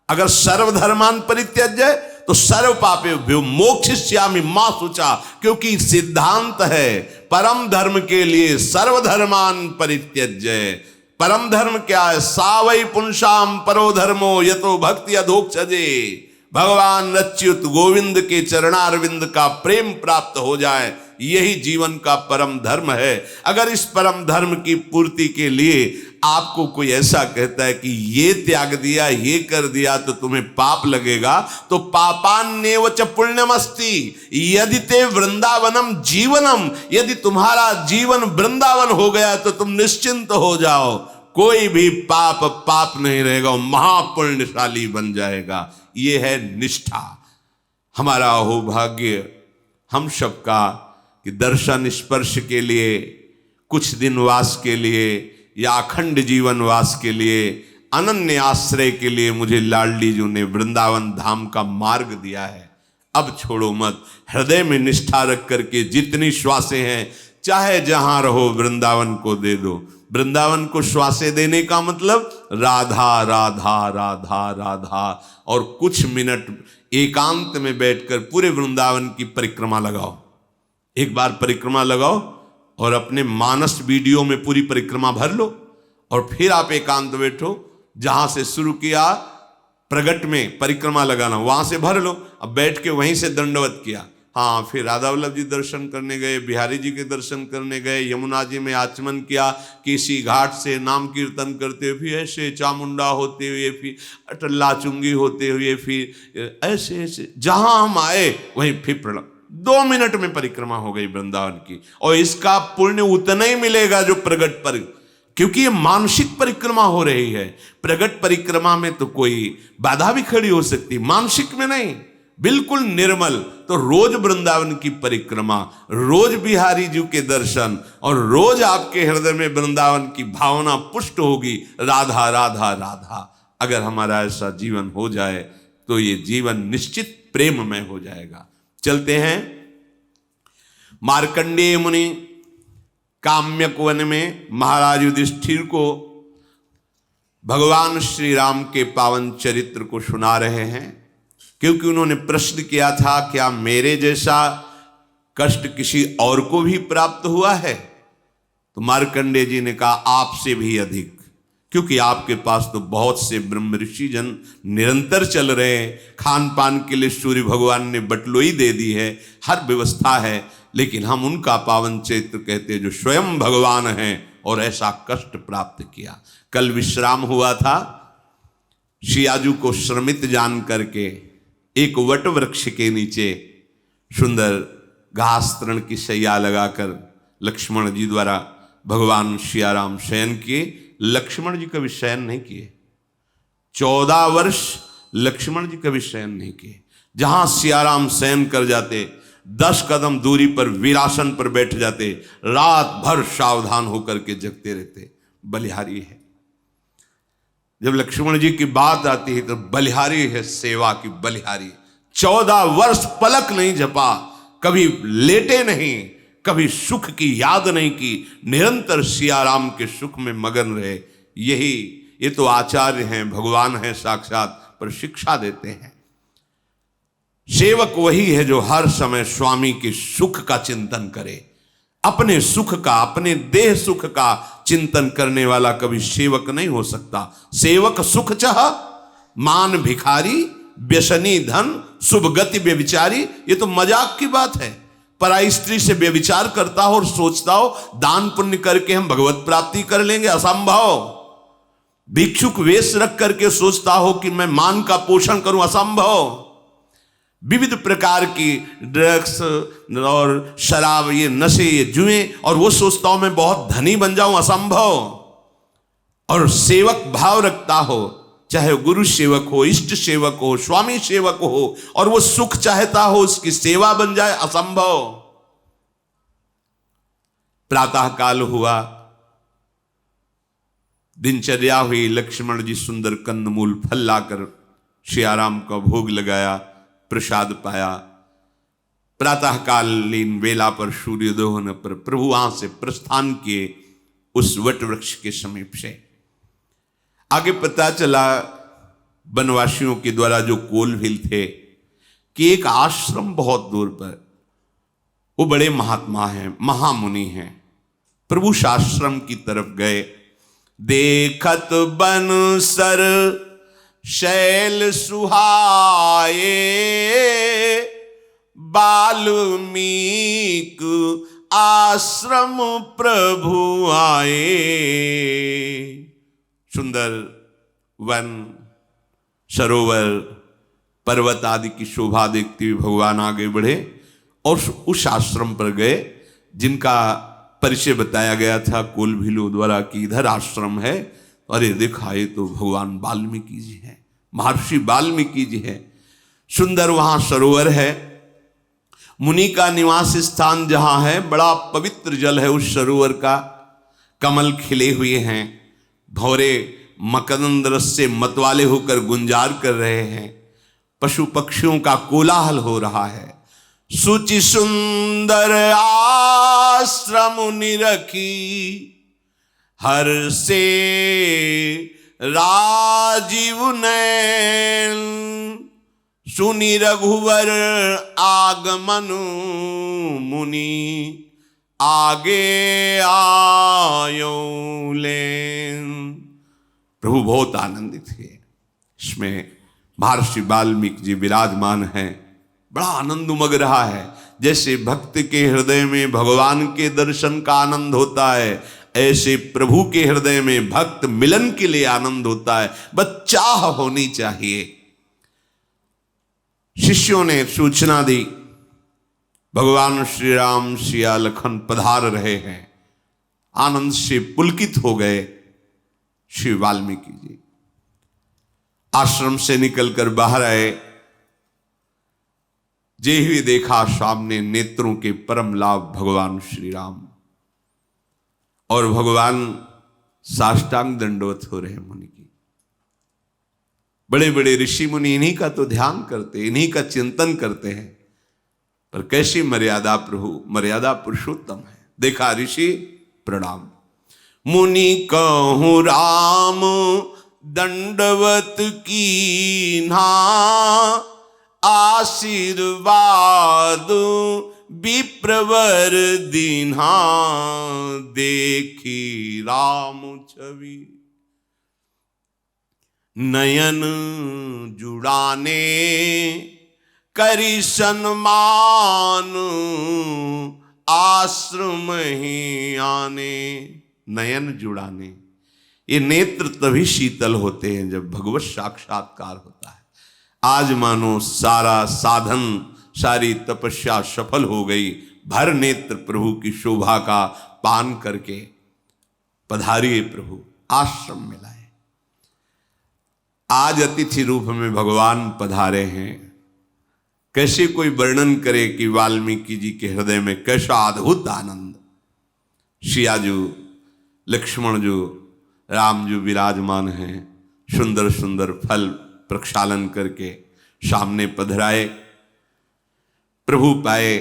अगर सर्वधर्मान परित्यज्य तो सर्व पापेभ्यो मोक्षयिष्यामि मा शुचा। क्योंकि सिद्धांत है परम धर्म के लिए सर्वधर्मान परित्यज्य। परम धर्म क्या है? सावै पुंसाम परो धर्मो यतो भक्ति अधोक्षजे। भगवान अच्युत गोविंद के चरणारविंद का प्रेम प्राप्त हो जाए, यही जीवन का परम धर्म है। अगर इस परम धर्म की पूर्ति के लिए आपको कोई ऐसा कहता है कि ये त्याग दिया, ये कर दिया तो तुम्हें पाप लगेगा, तो पापान्येव च पुण्यमस्ति। यदि ते वृंदावनम जीवनम, यदि तुम्हारा जीवन वृंदावन हो गया तो तुम निश्चिंत हो जाओ, कोई भी पाप नहीं रहेगा, महापुण्यशाली बन जाएगा। ये है निष्ठा। हमारा अहोभाग्य हम सबका कि दर्शन स्पर्श के लिए, कुछ दिन वास के लिए या अखंड जीवन वास के लिए, अनन्य आश्रय के लिए मुझे लाडली जी ने वृंदावन धाम का मार्ग दिया है। अब छोड़ो मत, हृदय में निष्ठा रख करके जितनी श्वासें हैं, चाहे जहां रहो वृंदावन को दे दो। वृंदावन को श्वासें देने का मतलब राधा राधा राधा राधा। और कुछ मिनट एकांत में बैठकर पूरे वृंदावन की परिक्रमा लगाओ। एक बार परिक्रमा लगाओ और अपने मानस वीडियो में पूरी परिक्रमा भर लो, और फिर आप एकांत बैठो। जहां से शुरू किया प्रगट में परिक्रमा लगाना, वहां से भर लो। अब बैठ के वहीं से दंडवत किया, हाँ, फिर राधा वल्लभ जी दर्शन करने गए, बिहारी जी के दर्शन करने गए, यमुना जी में आचमन किया, किसी घाट से नाम कीर्तन करते हुए, फिर ऐसे चामुंडा होते हुए, फिर अटल्ला चुंगी होते हुए, फिर ऐसे ऐसे जहां हम आए वहीं फिर प्रणाम। 2 मिनट में परिक्रमा हो गई वृंदावन की। और इसका पुण्य उतना ही मिलेगा जो प्रगट पर, क्योंकि ये मानसिक परिक्रमा हो रही है। प्रगट परिक्रमा में तो कोई बाधा भी खड़ी हो सकती, मानसिक में नहीं, बिल्कुल निर्मल। तो रोज वृंदावन की परिक्रमा, रोज बिहारी जी के दर्शन, और रोज आपके हृदय में वृंदावन की भावना पुष्ट होगी, राधा राधा राधा। अगर हमारा ऐसा जीवन हो जाए तो ये जीवन निश्चित प्रेममय हो जाएगा। चलते हैं मार्कंडेय मुनि काम्यक वन में महाराज युधिष्ठिर को भगवान श्री राम के पावन चरित्र को सुना रहे हैं, क्योंकि उन्होंने प्रश्न किया था, क्या मेरे जैसा कष्ट किसी और को भी प्राप्त हुआ है? तो मार्कंडेय जी ने कहा, आपसे भी अधिक, क्योंकि आपके पास तो बहुत से ब्रह्म ऋषि जन निरंतर चल रहे हैं। खान पान के लिए सूर्य भगवान ने बटलोई दे दी है, हर व्यवस्था है, लेकिन हम उनका पावन चरित्र कहते हैं जो स्वयं भगवान हैं और ऐसा कष्ट प्राप्त किया। कल विश्राम हुआ था, शियाजू को श्रमित जान करके एक वट वृक्ष के नीचे सुंदर घास तृण की शैया लगाकर लक्ष्मण जी द्वारा भगवान सियाराम शयन किए, लक्ष्मण जी कभी शयन नहीं किए। 14 वर्ष लक्ष्मण जी कभी शयन नहीं किए। जहां सियाराम शयन कर जाते 10 कदम दूरी पर वीरासन पर बैठ जाते, रात भर सावधान होकर के जगते रहते। बलिहारी है। जब लक्ष्मण जी की बात आती है तो बलिहारी है, सेवा की बलिहारी। 14 वर्ष पलक नहीं झपा, कभी लेटे नहीं, कभी सुख की याद नहीं की, निरंतर सियाराम के सुख में मगन रहे। ये तो आचार्य हैं, भगवान हैं साक्षात, पर शिक्षा देते हैं। सेवक वही है जो हर समय स्वामी के सुख का चिंतन करे। अपने सुख का, अपने देह सुख का चिंतन करने वाला कभी सेवक नहीं हो सकता। सेवक सुख चाह मान भिखारी, व्यसनी धन, शुभ गति व्यभिचारी। ये तो मजाक की बात है। पराई स्त्री से व्यभिचार करता हो और सोचता हो दान पुण्य करके हम भगवत प्राप्ति कर लेंगे, असंभव। भिक्षुक वेश रख करके सोचता हो कि मैं मान का पोषण करूं, असंभव। विविध प्रकार की ड्रग्स और शराब, ये नशे, ये जुए, और वो सोचता हूं मैं बहुत धनी बन जाऊं, असंभव। और सेवक भाव रखता हो, चाहे गुरु सेवक हो, इष्ट सेवक हो, स्वामी सेवक हो, और वो सुख चाहता हो उसकी सेवा बन जाए, असंभव। प्रातः काल हुआ, दिनचर्या हुई, लक्ष्मण जी सुंदर कंदमूल फल लाकर सियाराम का भोग लगाया, प्रसाद पाया। प्रातःकालीन वेला पर सूर्योदय होने पर प्रभु वहां से प्रस्थान किए उस वट वृक्ष के समीप से। आगे पता चला वनवासियों के द्वारा जो कोलभिल थे कि एक आश्रम बहुत दूर पर, वो बड़े महात्मा हैं, महामुनि हैं। प्रभु उस आश्रम की तरफ गए। देखत बन सर शैल सुहाए, बाल्मीक आश्रम प्रभु आए। सुंदर वन, सरोवर, पर्वत आदि की शोभा देखते हुए भगवान आगे बढ़े और उस आश्रम पर गए जिनका परिचय बताया गया था कोलभिलों द्वारा कि इधर आश्रम है। अरे देखा, ये तो भगवान वाल्मीकि जी हैं, महर्षि वाल्मीकि जी हैं। सुंदर वहां सरोवर है, मुनि का निवास स्थान जहां है, बड़ा पवित्र जल है उस सरोवर का। कमल खिले हुए हैं, भौरे मकरंद रस से मतवाले होकर गुंजार कर रहे हैं। पशु पक्षियों का कोलाहल हो रहा है। सुचि सुंदर आश्रम निरखी, हर से राजीव नैन। सुनि रघुवर आगमन, मुनि आगे आयो लेन। प्रभु बहुत आनंदित थे। इसमें महर्षि वाल्मीकि जी विराजमान हैं। बड़ा आनंद उमग रहा है। जैसे भक्त के हृदय में भगवान के दर्शन का आनंद होता है, ऐसे प्रभु के हृदय में भक्त मिलन के लिए आनंद होता है। बस चाह होनी चाहिए। शिष्यों ने सूचना दी, भगवान श्री राम सिया लखन पधार रहे हैं। आनंद से पुलकित हो गए श्री वाल्मीकि जी। आश्रम से निकलकर बाहर आए, जे ही देखा सामने नेत्रों के परम लाभ भगवान श्री राम, और भगवान साष्टांग दंडवत हो रहे मुनि की। बड़े बड़े ऋषि मुनि इन्हीं का तो ध्यान करते, इन्हीं का चिंतन करते हैं, पर कैसी मर्यादा प्रभु, मर्यादा पुरुषोत्तम है। देखा ऋषि प्रणाम, मुनि कहूं राम दंडवत कीन्हा, आशीर्वाद विप्रवर दीन्हा। देखी राम छवि नयन जुड़ाने, करी सन्मान आश्रम ही आने। नयन जुड़ाने, ये नेत्र तभी शीतल होते हैं जब भगवत साक्षात्कार होता है। आज मानो सारा साधन, सारी तपस्या सफल हो गई, भर नेत्र प्रभु की शोभा का पान करके पधारिए प्रभु, आश्रम में लाए। आज अतिथि रूप में भगवान पधारे हैं। कैसे कोई वर्णन करे कि वाल्मीकि जी के हृदय में कैसा अद्भुत आनंद। सियाजू, लक्ष्मण जो, राम जो विराजमान हैं, सुंदर सुंदर फल प्रक्षालन करके सामने पधराए, प्रभु पाए।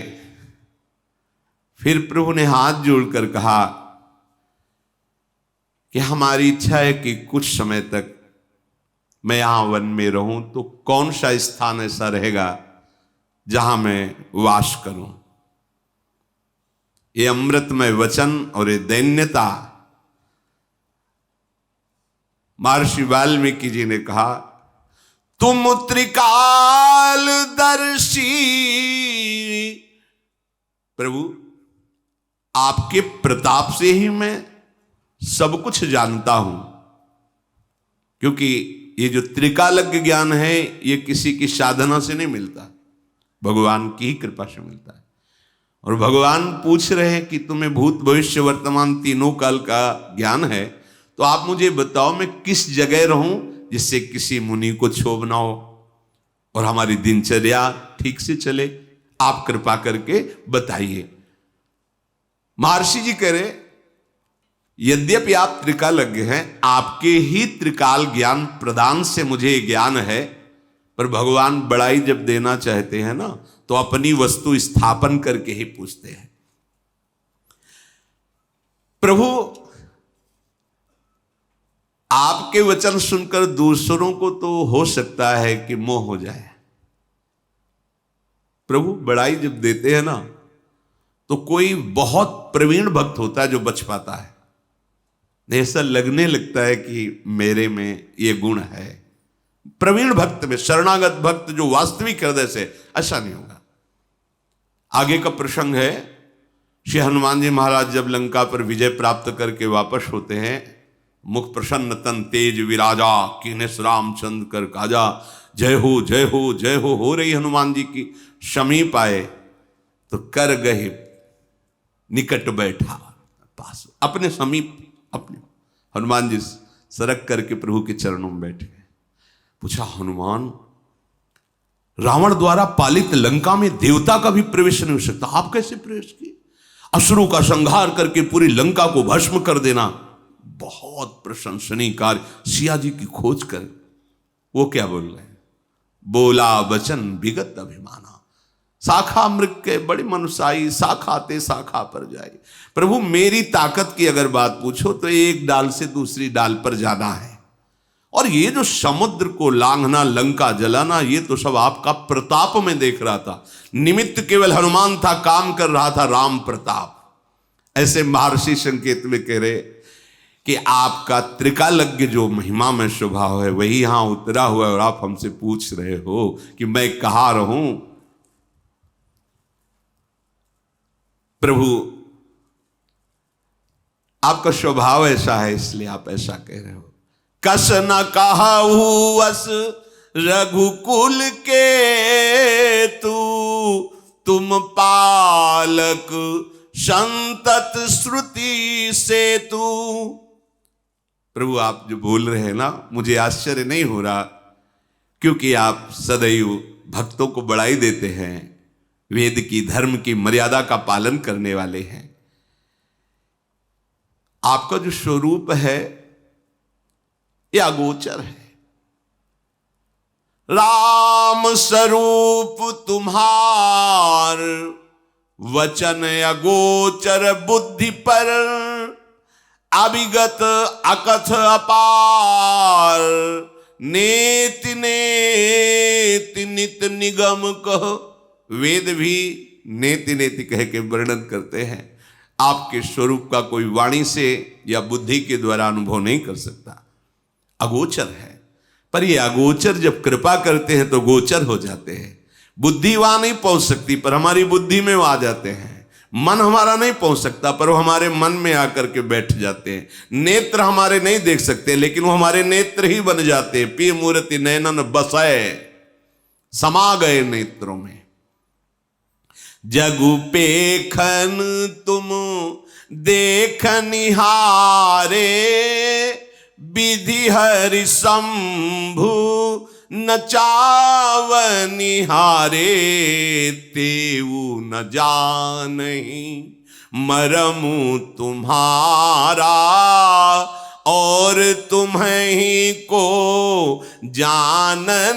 फिर प्रभु ने हाथ जोड़कर कहा कि हमारी इच्छा है कि कुछ समय तक मैं यहां वन में रहूं, तो कौन सा स्थान ऐसा रहेगा जहां मैं वास करूं। ये अमृतमय वचन और ये दैन्यता, महर्षि वाल्मीकि जी ने कहा, तुम त्रिकाल दर्शी प्रभु, आपके प्रताप से ही मैं सब कुछ जानता हूं। क्योंकि ये जो त्रिकालज्ञ ज्ञान है ये किसी की साधना से नहीं मिलता, भगवान की ही कृपा से मिलता है। और भगवान पूछ रहे हैं कि तुम्हें भूत भविष्य वर्तमान तीनों काल का ज्ञान है, तो आप मुझे बताओ मैं किस जगह रहूं जिससे किसी मुनि को क्षोभ ना हो और हमारी दिनचर्या ठीक से चले। आप कृपा करके बताइए। महर्षि जी कह रहे, यद्यपि आप त्रिकालज्ञ हैं, आपके ही त्रिकाल ज्ञान प्रदान से मुझे ज्ञान है, पर भगवान बड़ाई जब देना चाहते हैं ना, तो अपनी वस्तु स्थापन करके ही पूछते हैं। प्रभु, आपके वचन सुनकर दूसरों को तो हो सकता है कि मोह हो जाए। प्रभु बड़ाई जब देते हैं ना, तो कोई बहुत प्रवीण भक्त होता है जो बच पाता है। ऐसा लगने लगता है कि मेरे में ये गुण है। प्रवीण भक्त में, शरणागत भक्त जो वास्तविक हृदय से, ऐसा नहीं होगा। आगे का प्रसंग है, श्री हनुमान जी महाराज जब लंका पर विजय प्राप्त करके वापस होते हैं, मुख प्रसन्न तन तेज विराजा, कीनेस रामचंद्र कर काजा, जय हो जय हो जय हो रही हनुमान जी की। समीप आए तो कर गए निकट बैठा पास, अपने समीप अपने हनुमान जी सरक करके प्रभु के चरणों में बैठे। पूछा, हनुमान, रावण द्वारा पालित लंका में देवता का भी प्रवेश नहीं हो सकता, आप कैसे प्रवेश किए? असुरों का संहार करके पूरी लंका को भस्म कर देना बहुत प्रशंसनीय कार्य। सिया जी की खोज कर वो क्या बोल रहे हैं? बोला वचन विगत अभिमाना, शाखा मृग के बड़ी मनुष्याई, शाखाते शाखा पर जाए। प्रभु मेरी ताकत की अगर बात पूछो तो एक डाल से दूसरी डाल पर जाना है, और ये जो समुद्र को लांघना, लंका जलाना, ये तो सब आपका प्रताप में देख रहा था। निमित्त केवल हनुमान था, काम कर रहा था राम प्रताप। ऐसे महर्षि संकेत में कह रहे कि आपका त्रिकालज्ञ जो महिमा में स्वभाव है वही यहां उतरा हुआ है, और आप हमसे पूछ रहे हो कि मैं कहां रहूं। प्रभु आपका स्वभाव ऐसा है, इसलिए आप ऐसा कह रहे हो। कस न कहू अस रघुकुल के तू, तुम पालक संतत श्रुति से तू। प्रभु आप जो बोल रहे हैं ना, मुझे आश्चर्य नहीं हो रहा, क्योंकि आप सदैव भक्तों को बढ़ाई देते हैं, वेद की, धर्म की मर्यादा का पालन करने वाले हैं। आपका जो स्वरूप है ये अगोचर है। राम स्वरूप तुम्हार, वचन अगोचर बुद्धि पर, अभिगत अकथ अपार, नेति नेति नित निगम कह। वेद भी नेति नेति कह के वर्णन करते हैं। आपके स्वरूप का कोई वाणी से या बुद्धि के द्वारा अनुभव नहीं कर सकता, अगोचर है। पर ये अगोचर जब कृपा करते हैं तो गोचर हो जाते हैं। बुद्धि वहां नहीं पहुंच सकती, पर हमारी बुद्धि में वो आ जाते हैं। मन हमारा नहीं पहुंच सकता, पर वो हमारे मन में आकर के बैठ जाते हैं। नेत्र हमारे नहीं देख सकते, लेकिन वो हमारे नेत्र ही बन जाते हैं। पी मूर्ति नैनन बसाए, समा गए नेत्रों में। जगु पेखन तुम देख निहारे, विधि हरि शंभु नचावनिहारे, तेऊ न जानहि मरमु तुम्हारा, और तुम्हीं को जाननिहारा।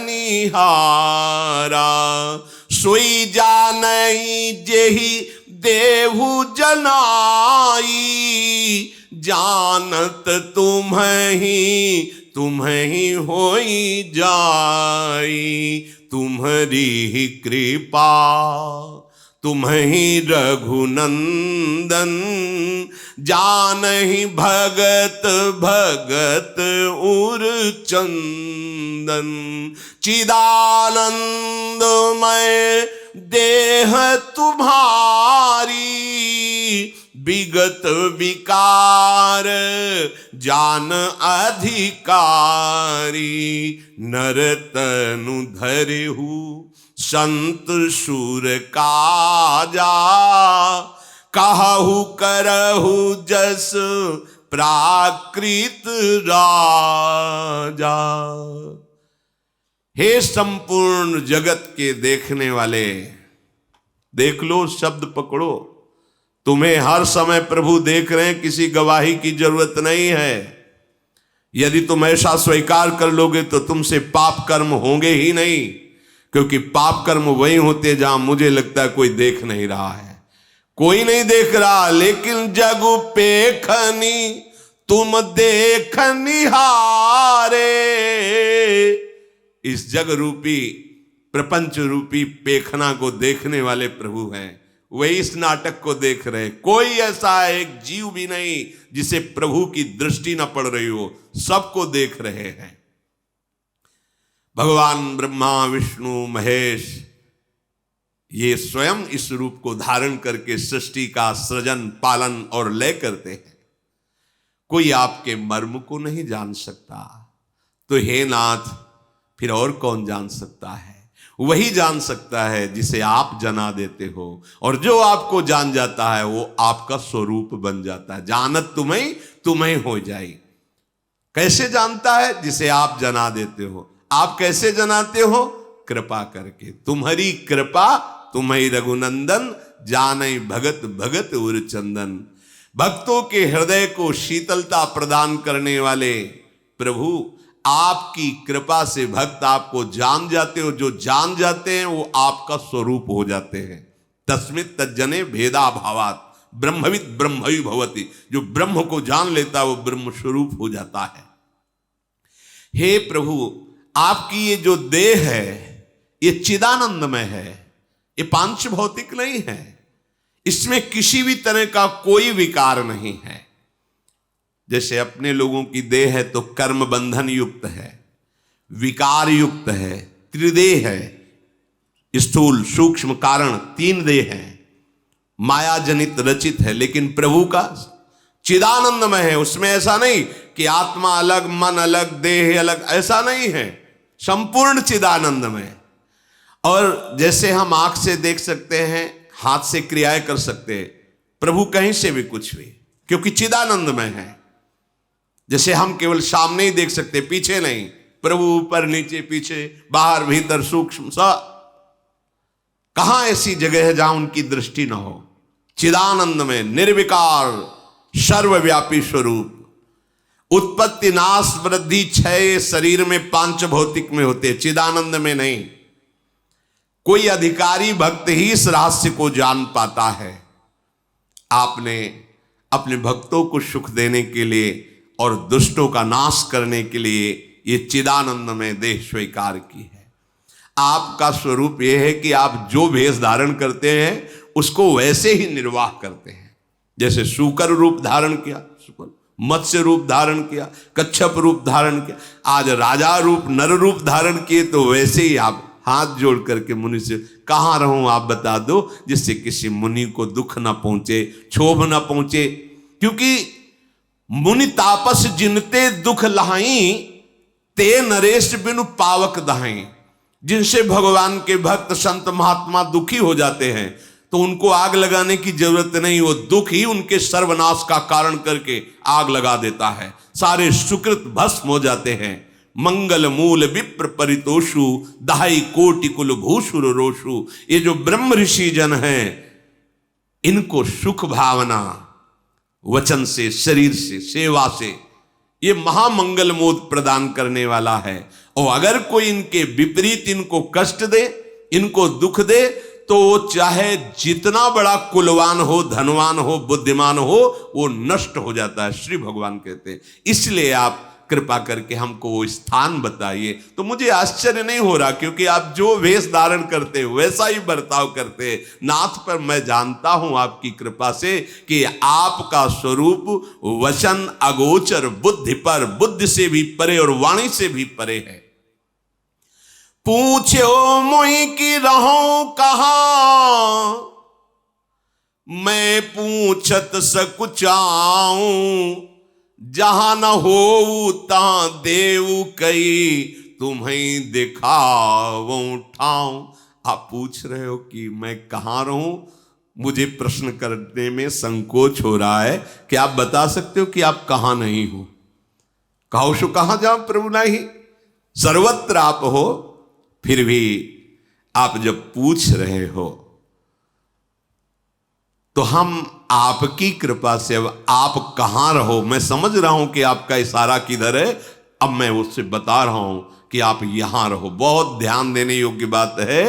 सोई जानई जेहि देहु जनाई, जानत तुम्हीं होई जाई। तुम्हारी ही कृपा तुम्हीं रघुनंदन, जानहि भगत भगत उर चंदन। चिदानंदमय देह तुम्हारी, विगत विकार जान अधिकारी। नरतनु धरिहु संत सुर काजा, कहु करहु जस प्राकृत राजा। हे संपूर्ण जगत के देखने वाले, देख लो, शब्द पकड़ो। तुम्हें हर समय प्रभु देख रहे हैं, किसी गवाही की जरूरत नहीं है। यदि तुम ऐसा स्वीकार कर लोगे तो तुमसे पाप कर्म होंगे ही नहीं, क्योंकि पाप कर्म वही होते जहां मुझे लगता है कोई देख नहीं रहा है। कोई नहीं देख रहा, लेकिन जगु पेखनी तुम देख निहारे। इस जग रूपी प्रपंच रूपी पेखना को देखने वाले प्रभु हैं, वही इस नाटक को देख रहे। कोई ऐसा एक जीव भी नहीं जिसे प्रभु की दृष्टि न पड़ रही हो, सबको देख रहे हैं। भगवान ब्रह्मा विष्णु महेश ये स्वयं इस रूप को धारण करके सृष्टि का सृजन पालन और लय करते हैं। कोई आपके मर्म को नहीं जान सकता, तो हे नाथ फिर और कौन जान सकता है? वही जान सकता है जिसे आप जना देते हो, और जो आपको जान जाता है वो आपका स्वरूप बन जाता है। जानत तुम्हें हो जाए। कैसे जानता है? जिसे आप जना देते हो। आप कैसे जनाते हो? कृपा करके। तुम्हारी कृपा तुम्हें रघुनंदन, जानई भगत भगत उर चंदन। भक्तों के हृदय को शीतलता प्रदान करने वाले प्रभु, आपकी कृपा से भक्त आपको जान जाते हो। जो जान जाते हैं वो आपका स्वरूप हो जाते हैं। तस्मित् तज्जने भेदा भावात ब्रह्मविद ब्रह्मयु भवति। जो ब्रह्म को जान लेता है वो ब्रह्म स्वरूप हो जाता है। हे प्रभु, आपकी ये जो देह है ये चिदानंदमय है, ये पांच भौतिक नहीं है। इसमें किसी भी तरह का कोई विकार नहीं है। जैसे अपने लोगों की देह है तो कर्म बंधन युक्त है, विकार युक्त है, त्रिदेह है, स्थूल सूक्ष्म कारण, तीन देह है, माया जनित रचित है। लेकिन प्रभु का चिदानंदमय है। उसमें ऐसा नहीं कि आत्मा अलग, मन अलग, देह अलग, ऐसा नहीं है। संपूर्ण चिदानंदमय। और जैसे हम आंख से देख सकते हैं, हाथ से क्रियाएं कर सकते हैं, प्रभु कहीं से भी कुछ भी, क्योंकि चिदानंदमय है। जैसे हम केवल सामने ही देख सकते, पीछे नहीं। प्रभु ऊपर नीचे पीछे बाहर भीतर सूक्ष्म सब। कहां ऐसी जगह है जहां उनकी दृष्टि ना हो? चिदानंदमय, निर्विकार, सर्वव्यापी स्वरूप। उत्पत्ति नाश वृद्धि क्षय शरीर में पांच भौतिक में होते, चिदानंद में नहीं। कोई अधिकारी भक्त ही इस रहस्य को जान पाता है। आपने अपने भक्तों को सुख देने के लिए और दुष्टों का नाश करने के लिए ये चिदानंद में देह स्वीकार की है। आपका स्वरूप यह है कि आप जो भेष धारण करते हैं उसको वैसे ही निर्वाह करते हैं। जैसे सूकर रूप धारण किया, मत्स्य रूप धारण किया, कच्छप रूप धारण किया, आज राजा रूप नर रूप धारण किए, तो वैसे ही आप हाथ जोड़ करके मुनि से, कहाँ रहूं आप बता दो, जिससे किसी मुनि को दुख ना पहुंचे, क्षोभ ना पहुंचे। क्योंकि मुनि तापस जिनते दुख लहाई, ते नरेश बिनु पावक दहाई। जिनसे भगवान के भक्त संत महात्मा दुखी हो जाते हैं तो तो उनको आग लगाने की जरूरत नहीं, वो दुख ही उनके सर्वनाश का कारण करके आग लगा देता है। सारे सुकृत भस्म हो जाते हैं। मंगल मूल विप्र परितोषु दहाई कोटि कुल भूषुर रोषु। ये जो ब्रह्म ऋषि जन हैं, इनको सुख भावना वचन से, शरीर से, सेवा से ये महामंगल मोद प्रदान करने वाला है। और अगर कोई इनके विपरीत इनको कष्ट दे, इनको दुख दे, तो चाहे जितना बड़ा कुलवान हो, धनवान हो, बुद्धिमान हो, वो नष्ट हो जाता है, श्री भगवान कहते हैं। इसलिए आप कृपा करके हमको वो स्थान बताइए। तो मुझे आश्चर्य नहीं हो रहा, क्योंकि आप जो वेश धारण करते हो वैसा ही बर्ताव करते हैं नाथ। पर मैं जानता हूं आपकी कृपा से कि आपका स्वरूप वचन अगोचर, बुद्धि पर, बुद्धि से भी परे और वाणी से भी परे है। पूछो मुई की रहूं कहां, मैं पूछत सकुचाऊं। जहां न हो तहां देव कई, तुम्हें दिखाऊं ठाऊं। आप पूछ रहे हो कि मैं कहां रहूं, मुझे प्रश्न करने में संकोच हो रहा है कि आप बता सकते हो कि आप कहां नहीं हो। कहो सो कहां जाओ प्रभु नहीं, सर्वत्र आप हो। फिर भी आप जब पूछ रहे हो तो हम आपकी कृपा से, अब आप कहां रहो, मैं समझ रहा हूं कि आपका इशारा किधर है। अब मैं उससे बता रहा हूं कि आप यहां रहो। बहुत ध्यान देने योग्य बात है।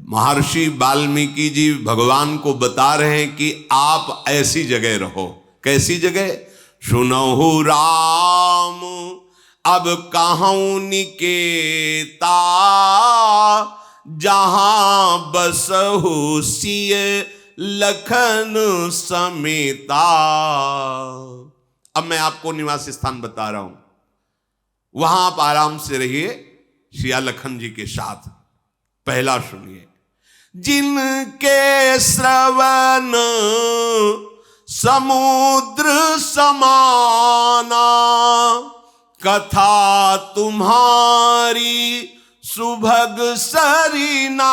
महर्षि वाल्मीकि जी भगवान को बता रहे हैं कि आप ऐसी जगह रहो। कैसी जगह? सुनहु राम अब कहूं निकेता, जहां बसहु सिय लखन समेता। अब मैं आपको निवास स्थान बता रहा हूं, वहां आप आराम से रहिए सिया लखन जी के साथ। पहला सुनिए। जिनके श्रवण समुद्र समाना, कथा तुम्हारी सुभग सरिनाना।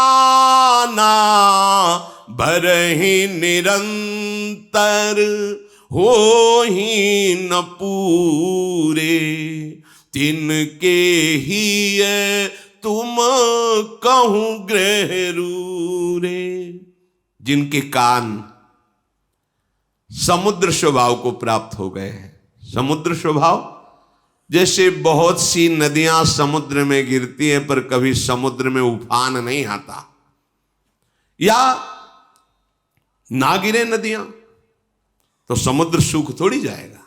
भरहि निरंतर हो ही न पूरे, तिनके ही तुम कहूं ग्रह रूरे। जिनके कान समुद्र स्वभाव को प्राप्त हो गए हैं। समुद्र स्वभाव जैसे बहुत सी नदियां समुद्र में गिरती हैं पर कभी समुद्र में उफान नहीं आता, या ना गिरे नदियां तो समुद्र सूख थोड़ी जाएगा।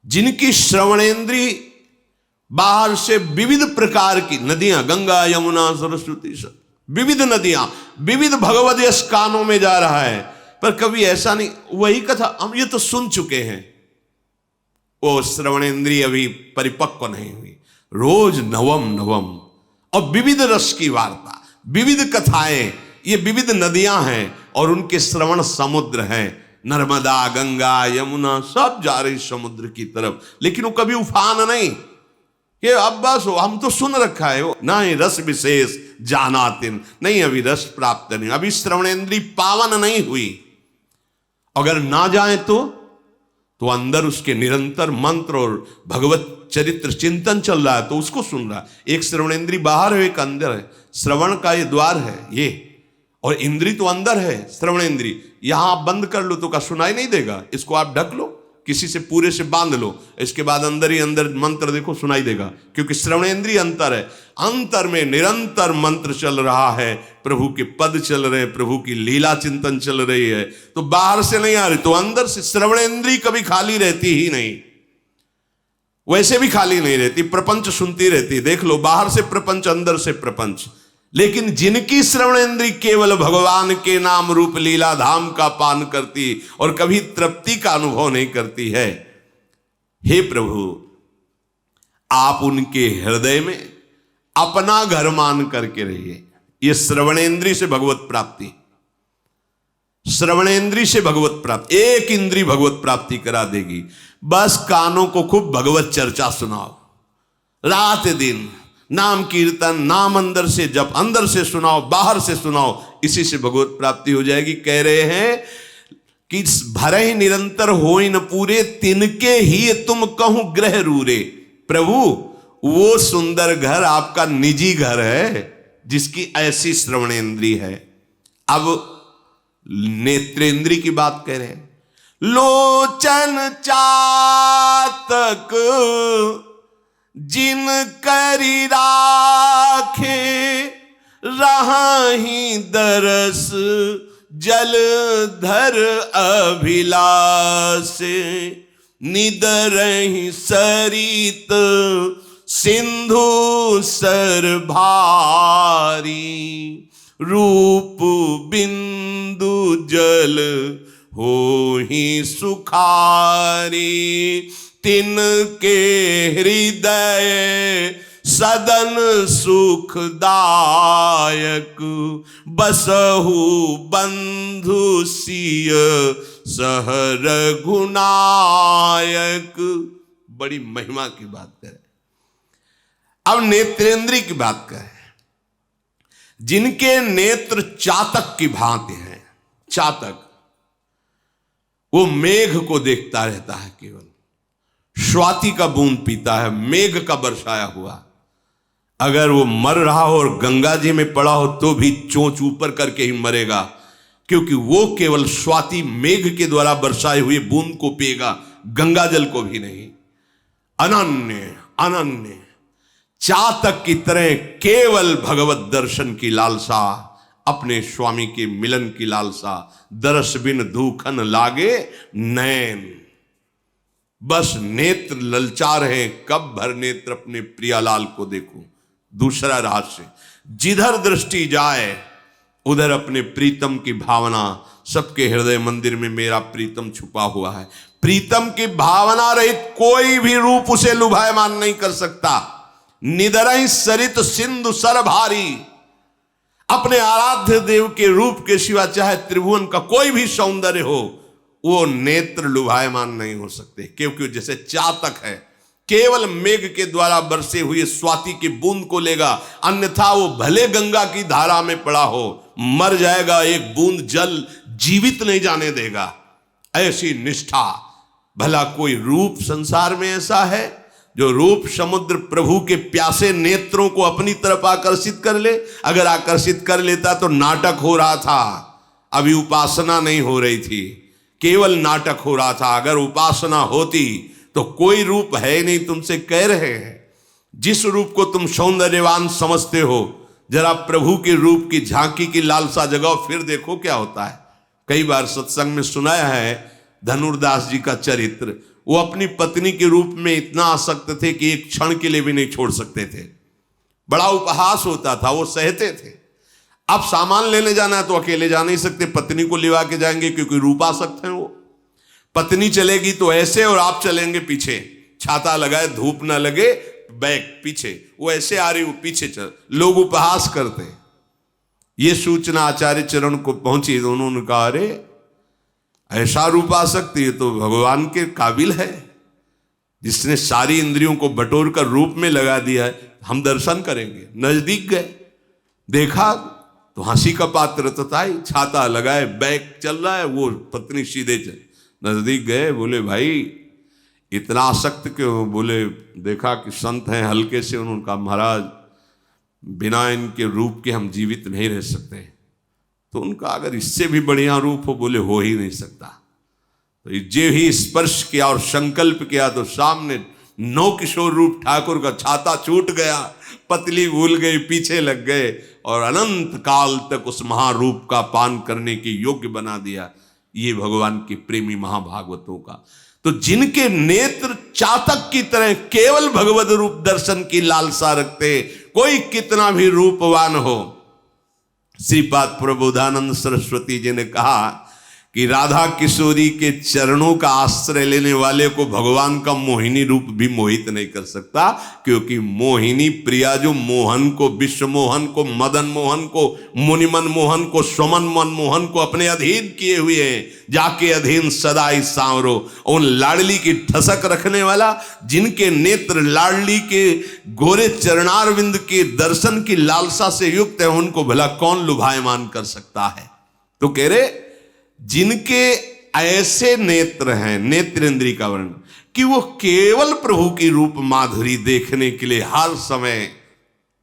जिनकी श्रवणेंद्री बाहर से विविध प्रकार की नदियां, गंगा यमुना सरस्वती, सब विविध नदियां, विविध भगवद यश कानों में जा रहा है, पर कभी ऐसा नहीं। वही कथा हम ये तो सुन चुके हैं, वो श्रवणेंद्री अभी परिपक्व नहीं हुई। रोज नवम नवम और विविध रस की वार्ता, विविध कथाएं, ये विविध नदियां हैं और उनके श्रवण समुद्र हैं। नर्मदा, गंगा, यमुना सब जा रही समुद्र की तरफ, लेकिन वो कभी उफान नहीं। ये अब बस हम तो सुन रखा है, वो ना ही रस विशेष जानातिन, नहीं अभी रस प्राप्त नहीं, अभी श्रवणेंद्री पावन नहीं हुई। अगर ना जाए तो अंदर उसके निरंतर मंत्र और भगवत चरित्र चिंतन चल रहा है, तो उसको सुन रहा है। एक श्रवणेंद्री बाहर है, एक अंदर है। श्रवण का ये द्वार है ये, और इंद्री तो अंदर है श्रवणेंद्री। यहां आप बंद कर लो तो क्या सुनाई नहीं देगा? इसको आप ढक लो, किसी से पूरे से बांध लो, इसके बाद अंदर ही अंदर मंत्र देखो सुनाई देगा, क्योंकि श्रवणेंद्री अंतर है। अंतर में निरंतर मंत्र चल रहा है, प्रभु के पद चल रहे हैं, प्रभु की लीला चिंतन चल रही है, तो बाहर से नहीं आ रही, तो अंदर से श्रवणेंद्री कभी खाली रहती ही नहीं। वैसे भी खाली नहीं रहती, प्रपंच सुनती रहती। देख लो, बाहर से प्रपंच, अंदर से प्रपंच। लेकिन जिनकी श्रवणेंद्री केवल भगवान के नाम रूप लीला धाम का पान करती और कभी तृप्ति का अनुभव नहीं करती है, हे प्रभु आप उनके हृदय में अपना घर मान करके रहिए। ये श्रवणेंद्री से भगवत प्राप्ति, श्रवणेंद्री से भगवत प्राप्ति, एक इंद्री भगवत प्राप्ति करा देगी। बस कानों को खूब भगवत चर्चा सुनाओ, रात दिन नाम कीर्तन, नाम अंदर से जप, अंदर से सुनाओ, बाहर से सुनाओ, इसी से भगवत प्राप्ति हो जाएगी। कह रहे हैं कि भरे ही निरंतर होई न पूरे, तिनके ही तुम कहूं ग्रह रूरे। प्रभु वो सुंदर घर आपका निजी घर है जिसकी ऐसी श्रवणेंद्री है। अब नेत्रेंद्री की बात कह रहे हैं। लोचन चातक जिन करी राखे, रहाही दरस जलधर अभिलाष। निदरहि सरित सिंधु सर भारी, रूप बिंदु जल होहि सुखारी। तिनके हृदय सदन सुखदायक, बसहु बंधु सिय सह रघुनायक। बड़ी महिमा की बात करें। अब नेत्रेंद्री की बात करें। जिनके नेत्र चातक की भांति हैं। चातक वो मेघ को देखता रहता है, केवल स्वाति का बूंद पीता है, मेघ का बरसाया हुआ। अगर वो मर रहा हो और गंगा जी में पड़ा हो तो भी चोंच ऊपर करके ही मरेगा, क्योंकि वो केवल स्वाति मेघ के द्वारा बरसाए हुए बूंद को पिएगा, गंगा जल को भी नहीं। अनन्य अनन्य चातक की तरह केवल भगवत दर्शन की लालसा, अपने स्वामी के मिलन की लालसा। दरस बिन धूखन लागे नैन, बस नेत्र ललचा रहे, कब भर नेत्र अपने प्रियालाल को देखूं। दूसरा रहस्य, जिधर दृष्टि जाए उधर अपने प्रीतम की भावना। सबके हृदय मंदिर में मेरा प्रीतम छुपा हुआ है। प्रीतम की भावना रहित कोई भी रूप उसे लुभायमान नहीं कर सकता। निदरहि सरित सिंधु सर भारी, अपने आराध्य देव के रूप के सिवा चाहे त्रिभुवन का कोई भी सौंदर्य हो, वो नेत्र लुभायमान नहीं हो सकते, क्योंकि जैसे चातक है, केवल मेघ के द्वारा बरसे हुए स्वाति की बूंद को लेगा, अन्यथा वो भले गंगा की धारा में पड़ा हो, मर जाएगा, एक बूंद जल जीवित नहीं जाने देगा। ऐसी निष्ठा। भला कोई रूप संसार में ऐसा है जो रूप समुद्र प्रभु के प्यासे नेत्रों को अपनी तरफ आकर्षित कर ले? अगर आकर्षित कर लेता तो नाटक हो रहा था, अभी उपासना नहीं हो रही थी, केवल नाटक हो रहा था। अगर उपासना होती तो कोई रूप है नहीं। तुमसे कह रहे हैं, जिस रूप को तुम सौंदर्यवान समझते हो, जरा प्रभु के रूप की झांकी की लालसा जगाओ, फिर देखो क्या होता है। कई बार सत्संग में सुनाया है धनुर्दास जी का चरित्र। वो अपनी पत्नी के रूप में इतना आसक्त थे कि एक क्षण के लिए भी नहीं छोड़ सकते थे। बड़ा उपहास होता था, वो सहते थे। अब सामान लेने जाना है तो अकेले जा नहीं सकते, पत्नी को लिवा के जाएंगे, क्योंकि रूपासक्त हैं वो। पत्नी चलेगी तो ऐसे और आप चलेंगे पीछे, छाता लगाए धूप ना लगे, बैक पीछे, वो ऐसे आ रही, वो पीछे चल। लोग उपहास करते। ये सूचना आचार्य चरण को पहुंची तो उन्होंने कहा, अरे ऐसा रूपासक्त ये तो भगवान के काबिल है, जिसने सारी इंद्रियों को बटोर कर रूप में लगा दिया है। हम दर्शन करेंगे। नजदीक गए, देखा तो हंसी का पात्र तो था ही, छाता लगाए बैक चल रहा है, वो पत्नी सीधे चल। नजदीक गए, बोले भाई इतना आसक्त क्यों? बोले देखा कि संत हैं, हल्के से। उन्होंने कहा महाराज बिना इनके रूप के हम जीवित नहीं रह सकते। तो उनका अगर इससे भी बढ़िया रूप हो, बोले हो ही नहीं सकता। तो जे ही स्पर्श किया और संकल्प किया तो सामने नौ किशोर रूप ठाकुर का छाता छूट गया, पतली भूल गई, पीछे लग गए और अनंत काल तक उस महारूप का पान करने के योग्य बना दिया। ये भगवान के प्रेमी महाभागवतों का। तो जिनके नेत्र चातक की तरह केवल भगवत रूप दर्शन की लालसा रखते, कोई कितना भी रूपवान हो। श्रीपाद प्रबोधानंद सरस्वती जी ने कहा कि राधा किशोरी के चरणों का आश्रय लेने वाले को भगवान का मोहिनी रूप भी मोहित नहीं कर सकता, क्योंकि मोहिनी प्रिया जो मोहन को, विश्व मोहन को, मदन मोहन को, मुनिमन मोहन को, स्वमन मनमोहन को अपने अधीन किए हुए हैं। जाके अधीन सदाई सांवरो, उन लाडली की ठसक रखने वाला, जिनके नेत्र लाडली के गोरे चरणारविंद के दर्शन की लालसा से युक्त है, उनको भला कौन लुभायमान कर सकता है। तो कह रहे जिनके ऐसे नेत्र हैं, नेत्रेंद्री का वर्णन, कि वो केवल प्रभु की रूप माधुरी देखने के लिए हर समय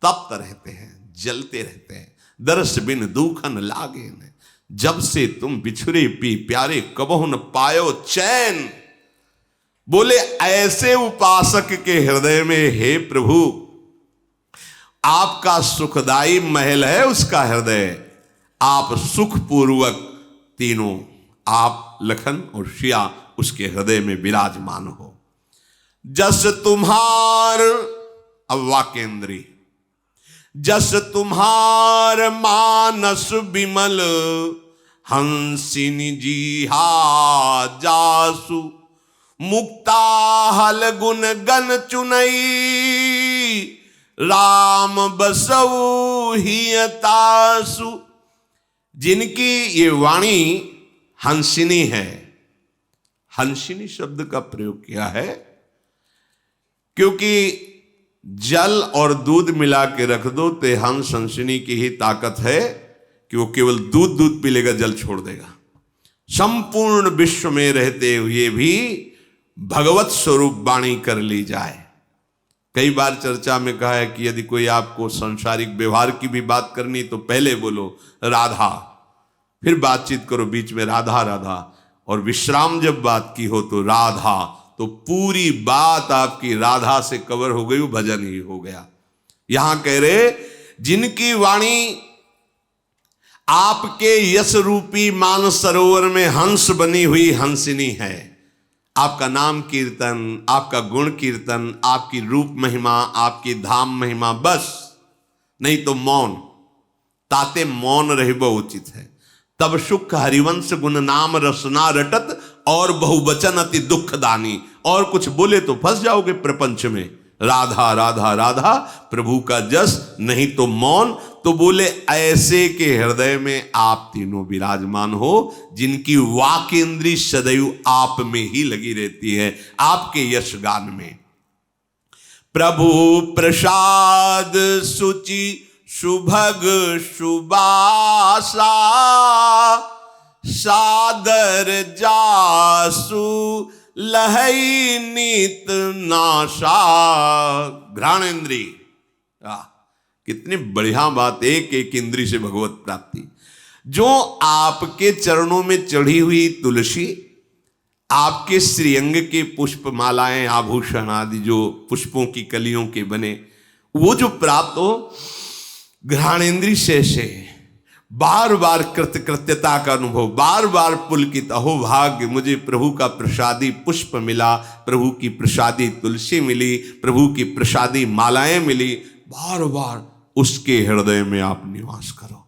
तप्त रहते हैं, जलते रहते हैं। दर्श बिन दुखन लागे न, जब से तुम बिछुरे पी प्यारे कबहु न पायो चैन। बोले ऐसे उपासक के हृदय में, हे प्रभु आपका सुखदाई महल है उसका हृदय, आप सुखपूर्वक तीनों, आप लखन और शिया उसके हृदय में विराजमान हो। जस तुम्हार, अब वाक्येंद्री, जस तुम्हार मानस विमल हंसिनी जी हा जासु, मुक्ता हल गुण गन चुनई, राम बसऊ हियतासु। जिनकी ये वाणी हंसिनी है, हंसिनी शब्द का प्रयोग किया है क्योंकि जल और दूध मिला के रख दो तो हंस हंसिनी की ही ताकत है कि वो केवल दूध पी लेगा, जल छोड़ देगा। संपूर्ण विश्व में रहते हुए भी भगवत स्वरूप वाणी कर ली जाए। कई बार चर्चा में कहा है कि यदि कोई आपको सांसारिक व्यवहार की भी बात करनी तो पहले बोलो राधा, फिर बातचीत करो बीच में राधा राधा, और विश्राम जब बात की हो तो राधा, तो पूरी बात आपकी राधा से कवर हो गई, वो भजन ही हो गया। यहां कह रहे जिनकी वाणी आपके यश रूपी मानस सरोवर में हंस बनी हुई हंसिनी है। आपका नाम कीर्तन, आपका गुण कीर्तन, आपकी रूप महिमा, आपकी धाम महिमा, बस नहीं तो मौन, ताते मौन रहबो उचित है। तब सुख हरिवंश गुण नाम रसना रटत, और बहुवचन अति दुख दानी। और कुछ बोले तो फंस जाओगे प्रपंच में। राधा राधा राधा प्रभु का जस, नहीं तो मौन। तो बोले ऐसे के हृदय में आप तीनों विराजमान हो, जिनकी वाक्येंद्री सदैव आप में ही लगी रहती है, आपके यश गान में। प्रभु प्रसाद सुचि सुभग सुबासा, सादर जासु लहई नीत नाशा। घ्राणेन्द्री, कितनी बढ़िया बात, एक एक इंद्री से भगवत प्राप्ति। जो आपके चरणों में चढ़ी हुई तुलसी, आपके श्रीअंग के पुष्प मालाएं आभूषण आदि जो पुष्पों की कलियों के बने, वो जो प्राप्त हो घ्राणेन्द्री से बार बार कृतकृत्यता का अनुभव, बार बार पुलकित, अहो भाग्य मुझे प्रभु का प्रसादी पुष्प मिला, प्रभु की प्रसादी तुलसी मिली, प्रभु की प्रसादी मालाएं मिली। बार बार उसके हृदय में आप निवास करो।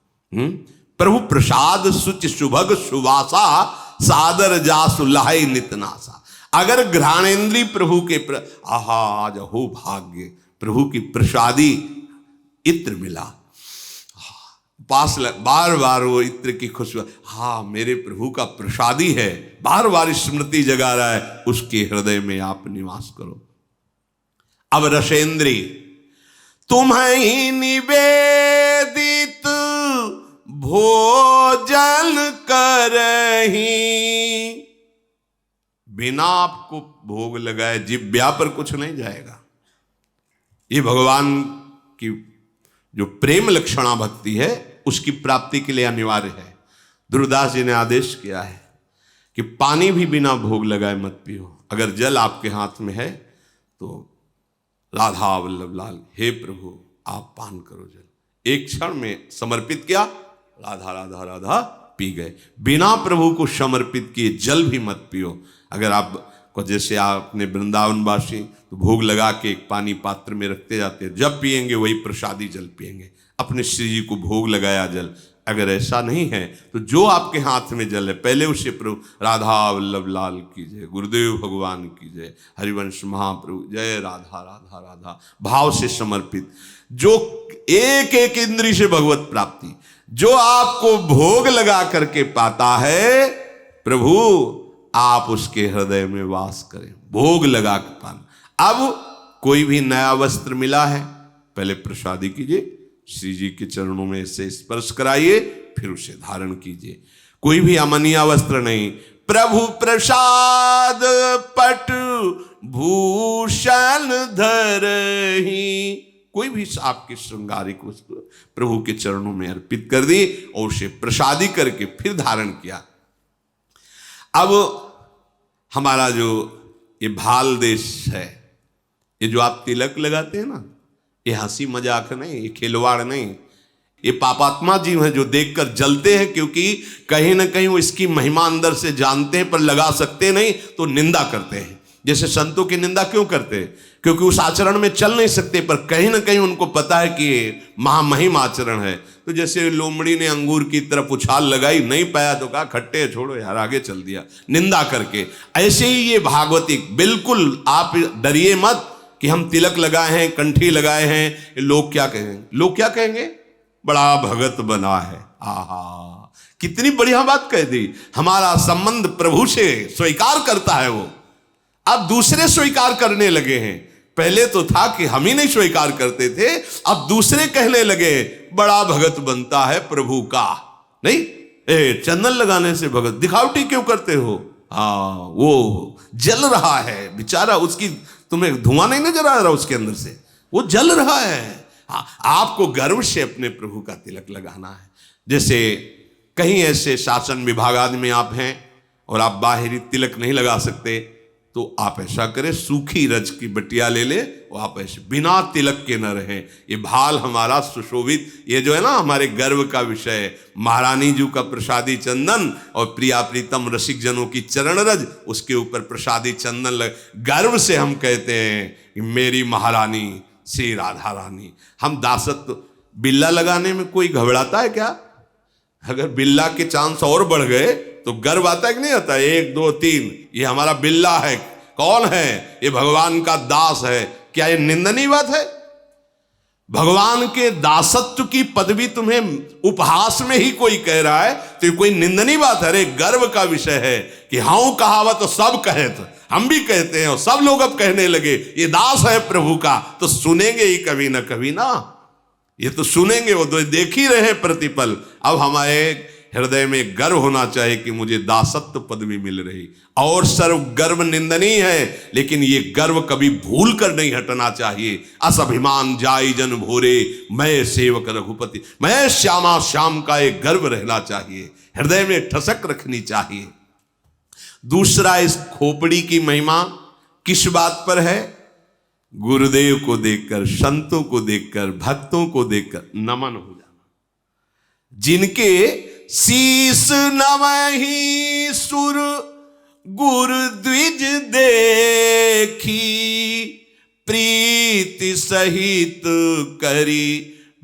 प्रभु प्रसाद सुच सुभग सुवासा, सादर जासु लहई नितनासा। अगर घ्राणेन्द्री प्रभु के आहा आज हो भाग्य, प्रभु की प्रसादी इत्र मिला, पास बार बार वो इत्र की खुशबू, हाँ मेरे प्रभु का प्रसादी है, बार बार स्मृति जगा रहा है, उसके हृदय में आप निवास करो। अब रसेंद्री, तुम्हें निवेदित भोजन करही, बिना आपको भोग लगाए जिब्या पर कुछ नहीं जाएगा। ये भगवान की जो प्रेम लक्षणा भक्ति है उसकी प्राप्ति के लिए अनिवार्य है। ध्रुवदास जी ने आदेश किया है कि पानी भी बिना भोग लगाए मत पियो। अगर जल आपके हाथ में है तो राधा वल्लभ लाल, हे प्रभु आप पान करो जल। एक क्षण में समर्पित किया, राधा राधा राधा पी गए। बिना प्रभु को समर्पित किए जल भी मत पियो। अगर आप को जैसे आपने वृंदावन वासी तो भोग लगा के एक पानी पात्र में रखते जाते हैं, जब पिएंगे वही प्रसादी जल पिएंगे, अपने श्री जी को भोग लगाया जल। अगर ऐसा नहीं है तो जो आपके हाथ में जल है पहले उसे प्रभु राधा वल्लभ लाल की जय, गुरुदेव भगवान की जय, हरिवंश महाप्रभु जय, राधा राधा राधा भाव से समर्पित, जो एक एक इंद्री से भगवत प्राप्ति जो आपको भोग लगा करके पाता है, प्रभु आप उसके हृदय में वास करें, भोग लगा के पाना। अब कोई भी नया वस्त्र मिला है, पहले प्रसादी कीजिए, श्री जी के चरणों में से स्पर्श कराइए, फिर उसे धारण कीजिए। कोई भी अमनिया वस्त्र नहीं, प्रभु प्रसाद पट भूषण धरहि, कोई भी आपके श्रृंगारिक वस्तु प्रभु के चरणों में अर्पित कर दी और उसे प्रसादी करके फिर धारण किया। अब हमारा जो ये भाल देश है, ये जो आप तिलक लगाते हैं ना, ये हंसी मजाक नहीं, ये खिलवाड़ नहीं, ये पापात्मा जीव हैं जो देखकर जलते हैं, क्योंकि कहीं ना कहीं वो इसकी महिमा अंदर से जानते हैं पर लगा सकते नहीं तो निंदा करते हैं। जैसे संतों की निंदा क्यों करते हैं? क्योंकि उस आचरण में चल नहीं सकते, पर कहीं ना कहीं उनको पता है कि ये महामहिम आचरण है। तो जैसे लोमड़ी ने अंगूर की तरफ उछाल लगाई, नहीं पाया तो कहा खट्टे छोड़ो यार, आगे चल दिया निंदा करके। ऐसे ही ये भागवती, बिल्कुल आप डरिए मत कि हम तिलक लगाए हैं, कंठी लगाए हैं, लोग क्या कहेंगे? लोग क्या कहेंगे? बड़ा भगत बना है। आहा, कितनी बढ़िया बात कह दी। हमारा संबंध प्रभु से स्वीकार करता है वो, अब दूसरे स्वीकार करने लगे हैं। पहले तो था कि हम ही नहीं स्वीकार करते थे, अब दूसरे कहने लगे बड़ा भगत बनता है प्रभु का। नहीं, चंदन लगाने से भगत, दिखावटी क्यों करते हो? हाँ, वो जल रहा है बेचारा, उसकी तुम्हें धुआं नहीं नजर आ रहा उसके अंदर से, वो जल रहा है। हाँ, आपको गर्व से अपने प्रभु का तिलक लगाना है। जैसे कहीं ऐसे शासन विभाग आदि में आप हैं और आप बाहरी तिलक नहीं लगा सकते, तो आप ऐसा करें, सूखी रज की बटिया ले ले, वो आप ऐसे बिना तिलक के न रहें। ये भाल हमारा सुशोभित, ये जो है ना हमारे गर्व का विषय है। महारानी जी का प्रसादी चंदन और प्रिया प्रीतम रसिक जनों की चरण रज, उसके ऊपर प्रसादी चंदन लग, गर्व से हम कहते हैं कि मेरी महारानी श्री राधा रानी। हम दासत्व, बिल्ला लगाने में कोई घबराता है क्या? अगर बिल्ला के चांस और बढ़ गए तो गर्व आता है कि नहीं आता? 1 2 3, ये हमारा बिल्ला है। कौन है? ये भगवान का दास है। क्या ये निंदनीय बात है? भगवान के दासत्व की पदवी तुम्हें उपहास में ही कोई कह रहा है तो ये कोई निंदनीय बात है? अरे गर्व का विषय है कि हाँ कहावत तो सब कहे, तो हम भी कहते हैं और सब लोग अब कहने लगे ये दास है प्रभु का, तो सुनेंगे ही कभी ना कभी ना, ये तो सुनेंगे, वो तो देख ही रहे प्रतिपल। अब हमारे हृदय में गर्व होना चाहिए कि मुझे दासत्व पदवी मिल रही। और सर्व गर्व निंदनीय है, लेकिन ये गर्व कभी भूल कर नहीं हटना चाहिए। असभिमान जाई जन भोरे, मैं सेवक रघुपति, मैं श्यामा श्याम का एक गर्व रहना चाहिए, हृदय में ठसक रखनी चाहिए। दूसरा, इस खोपड़ी की महिमा किस बात पर है? गुरुदेव को देखकर, संतों को देखकर, भक्तों को देखकर नमन हो जाना। जिनके शीस नवहि सुर गुरु द्विज देखी, प्रीति सहित करी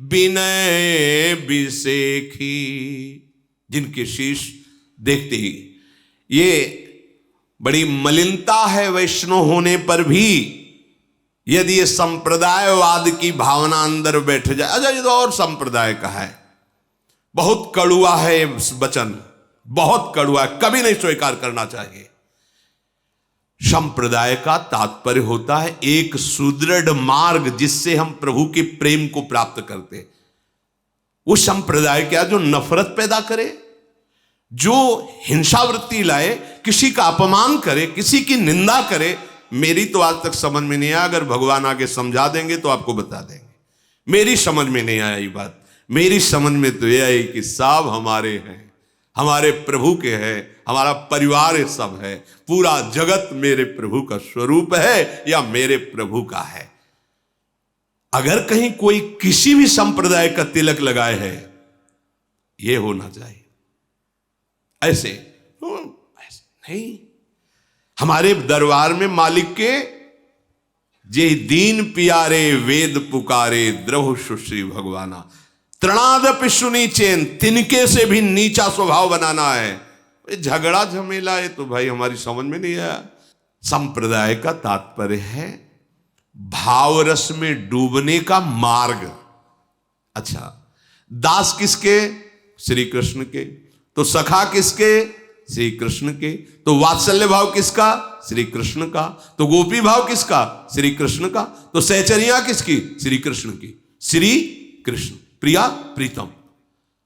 विनय बिसेखी। जिनके शीश देखते ही, ये बड़ी मलिनता है वैष्णव होने पर भी, यदि ये संप्रदायवाद की भावना अंदर बैठ जाए। अच्छा, ये तो और संप्रदाय का है, बहुत कड़ुआ है वचन, बहुत कड़ुआ है, कभी नहीं स्वीकार करना चाहिए। संप्रदाय का तात्पर्य होता है एक सुदृढ़ मार्ग जिससे हम प्रभु के प्रेम को प्राप्त करते। वो संप्रदाय क्या जो नफरत पैदा करे, जो हिंसावृत्ति लाए, किसी का अपमान करे, किसी की निंदा करे। मेरी तो आज तक समझ में नहीं आया, अगर भगवान आगे समझा देंगे तो आपको बता देंगे। मेरी समझ में नहीं आया ये बात। मेरी समझ में तो यह आई कि सब हमारे हैं, हमारे प्रभु के हैं, हमारा परिवार सब है, पूरा जगत मेरे प्रभु का स्वरूप है या मेरे प्रभु का है। अगर कहीं कोई किसी भी संप्रदाय का तिलक लगाए है, यह होना चाहिए। ऐसे नहीं, हमारे दरबार में मालिक के जे दीन पियारे वेद पुकारे द्रव सुश्री भगवाना। तृणादपि सुनी चैन, तिनके से भी नीचा स्वभाव बनाना है। झगड़ा झमेला है तो भाई हमारी समझ में नहीं आया। संप्रदाय का तात्पर्य है भाव रस में डूबने का मार्ग। अच्छा, दास किसके? श्री कृष्ण के। तो सखा किसके? श्री कृष्ण के। तो वात्सल्य भाव किसका? श्री कृष्ण का। तो गोपी भाव किसका? श्री कृष्ण का। तो सहचरिया किसकी? श्री कृष्ण की। श्री कृष्ण प्रिया प्रीतम,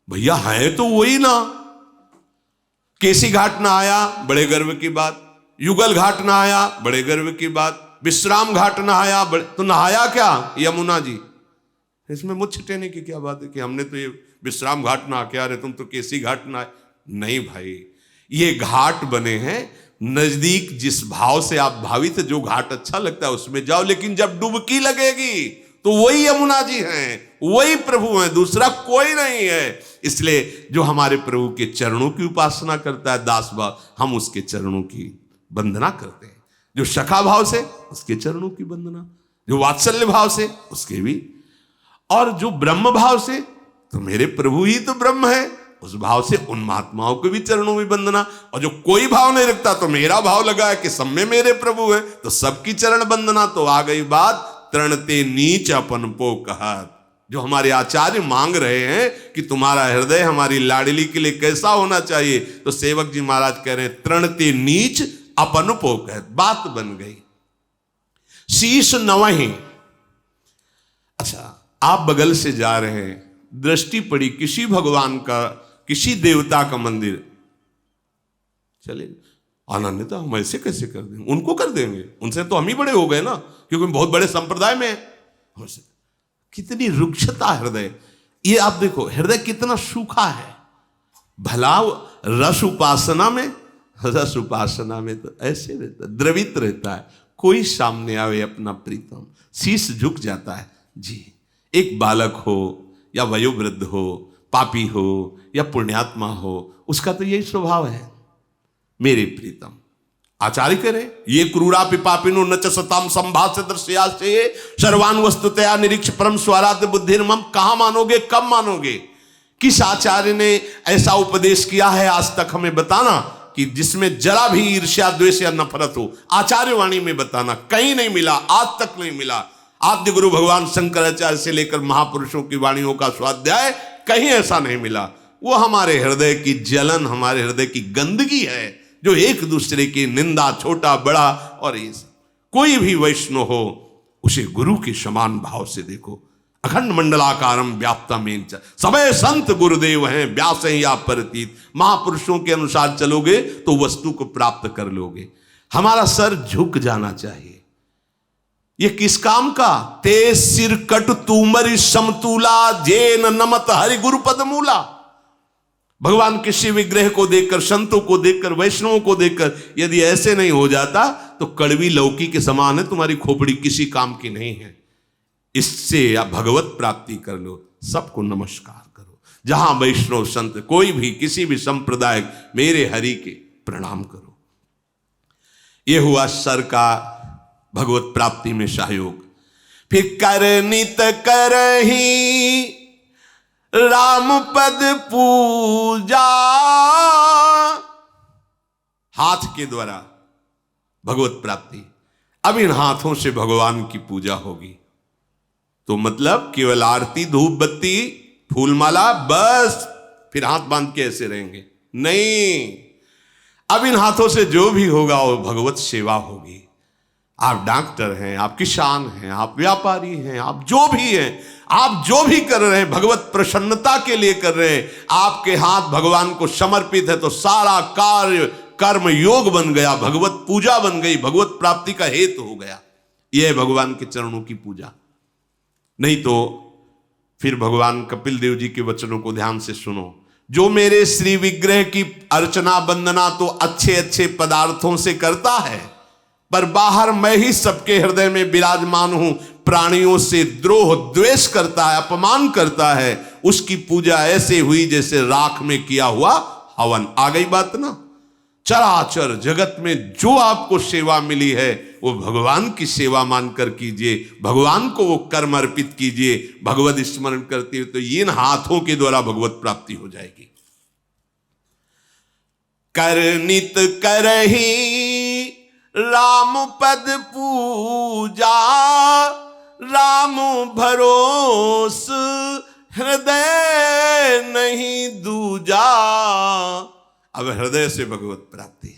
भैया है तो वही ना। केसी घाट ना आया, बड़े गर्व की बात। युगल घाट ना आया, बड़े गर्व की बात। विश्राम घाट ना आया, तो नहाया क्या? यमुना जी। इसमें मुझ छिटेने की क्या बात है कि हमने तो ये विश्राम घाट ना आके आ रहे, तुम तो केसी घाट ना आए। नहीं भाई, ये घाट बने हैं नजदीक। जिस भाव से आप भावित है, जो घाट अच्छा लगता है उसमें जाओ, लेकिन जब डुबकी लगेगी तो वही यमुना जी हैं, वही प्रभु हैं, दूसरा कोई नहीं है। इसलिए जो हमारे प्रभु के चरणों की उपासना करता है दास भाव, हम उसके चरणों की वंदना करते हैं। जो सखा भाव से, उसके चरणों की वंदना। जो वात्सल्य भाव से, उसके भी। और जो ब्रह्म भाव से, तो मेरे प्रभु ही तो ब्रह्म है, उस भाव से उन महात्माओं को भी चरणों में वंदना। और जो कोई भाव नहीं रखता, तो मेरा भाव लगा है कि सब में मेरे प्रभु है, तो सबकी चरण वंदना। तो आ गई बात तरणते नीच अपन पो कहत। जो हमारे आचार्य मांग रहे हैं कि तुम्हारा हृदय हमारी लाडली के लिए कैसा होना चाहिए, तो सेवक जी महाराज कह रहे हैं तरणते नीच अपन पो कहत। बात बन गई। शीश नवहीं। अच्छा, आप बगल से जा रहे हैं, दृष्टि पड़ी किसी भगवान का, किसी देवता का मंदिर, चले आनंदिता हम ऐसे कैसे कर देंगे? उनको कर देंगे, उनसे तो हम ही बड़े हो गए ना, क्योंकि बहुत बड़े संप्रदाय में हैं। कितनी रुक्षता हृदय। ये आप देखो हृदय कितना सूखा है। भला रस उपासना में, रस उपासना में तो ऐसे रहता, द्रवित रहता है। कोई सामने आवे अपना प्रीतम, शीश झुक जाता है जी। एक बालक हो या वयोवृद्ध हो, पापी हो या पुण्यात्मा हो, उसका तो यही स्वभाव है, मेरे प्रीतम। आचार्य करे ये क्रूरा पिपापिनो न च सताम संभाष्य दृश्यासे सर्वान वस्तुतया निरीक्ष परम स्वराध्य बुद्धिर्मम। कहां मानोगे, कब मानोगे? किस आचार्य ने ऐसा उपदेश किया है आज तक हमें बताना, कि जिसमें जरा भी ईर्ष्या द्वेष या नफरत हो? आचार्य वाणी में बताना, कहीं नहीं मिला, आज तक नहीं मिला। आद्य गुरु भगवान शंकराचार्य से लेकर महापुरुषों की वाणियों का स्वाध्याय कहीं ऐसा नहीं मिला। वो हमारे हृदय की जलन, हमारे हृदय की गंदगी है, जो एक दूसरे की निंदा, छोटा बड़ा और ये सब। कोई भी वैष्णव हो, उसे गुरु के समान भाव से देखो। अखंड मंडलाकारम व्याप्तमेन च सबे संत गुरुदेव हैं व्यास या परतीत। महापुरुषों के अनुसार चलोगे तो वस्तु को प्राप्त कर लोगे। हमारा सर झुक जाना चाहिए। ये किस काम का? ते सिर कट तूमरी समतूला जेन नमत हरि गुरु पदमूला। भगवान किसी विग्रह को देखकर, संतों को देखकर, वैष्णवों को देखकर यदि ऐसे नहीं हो जाता तो कड़वी लौकी के समान है, तुम्हारी खोपड़ी किसी काम की नहीं है। इससे आप भगवत प्राप्ति कर लो। सबको नमस्कार करो, जहां वैष्णव संत कोई भी किसी भी संप्रदाय, मेरे हरि के प्रणाम करो। यह हुआ सर का भगवत प्राप्ति में सहयोग। फिर करनित करही राम पद पूजा। हाथ के द्वारा भगवत प्राप्ति। अब इन हाथों से भगवान की पूजा होगी। तो मतलब केवल आरती, धूप बत्ती, फूलमाला, बस फिर हाथ बांध के ऐसे रहेंगे? नहीं, अब इन हाथों से जो भी होगा वो भगवत सेवा होगी। आप डॉक्टर हैं, आप किसान हैं, आप व्यापारी हैं, आप जो भी हैं, आप जो भी कर रहे हैं भगवत प्रसन्नता के लिए कर रहे हैं। आपके हाथ भगवान को समर्पित है तो सारा कार्य कर्म योग बन गया, भगवत पूजा बन गई, भगवत प्राप्ति का हेतु हो गया। यह है भगवान के चरणों की पूजा। नहीं तो फिर भगवान कपिल देव जी के वचनों को ध्यान से सुनो। जो मेरे श्री विग्रह की अर्चना वंदना तो अच्छे अच्छे पदार्थों से करता है, पर बाहर मैं ही सबके हृदय में विराजमान हूं, प्राणियों से द्रोह द्वेष करता है, अपमान करता है, उसकी पूजा ऐसे हुई जैसे राख में किया हुआ हवन। आ गई बात ना? चराचर जगत में जो आपको सेवा मिली है वो भगवान की सेवा मानकर कीजिए, भगवान को वो कर्म अर्पित कीजिए। भगवत स्मरण करते हुए तो इन हाथों के द्वारा भगवत प्राप्ति हो जाएगी। करनित करही राम पद पूजा, राम भरोस हृदय नहीं दूजा। अब हृदय से भगवत प्राप्ति,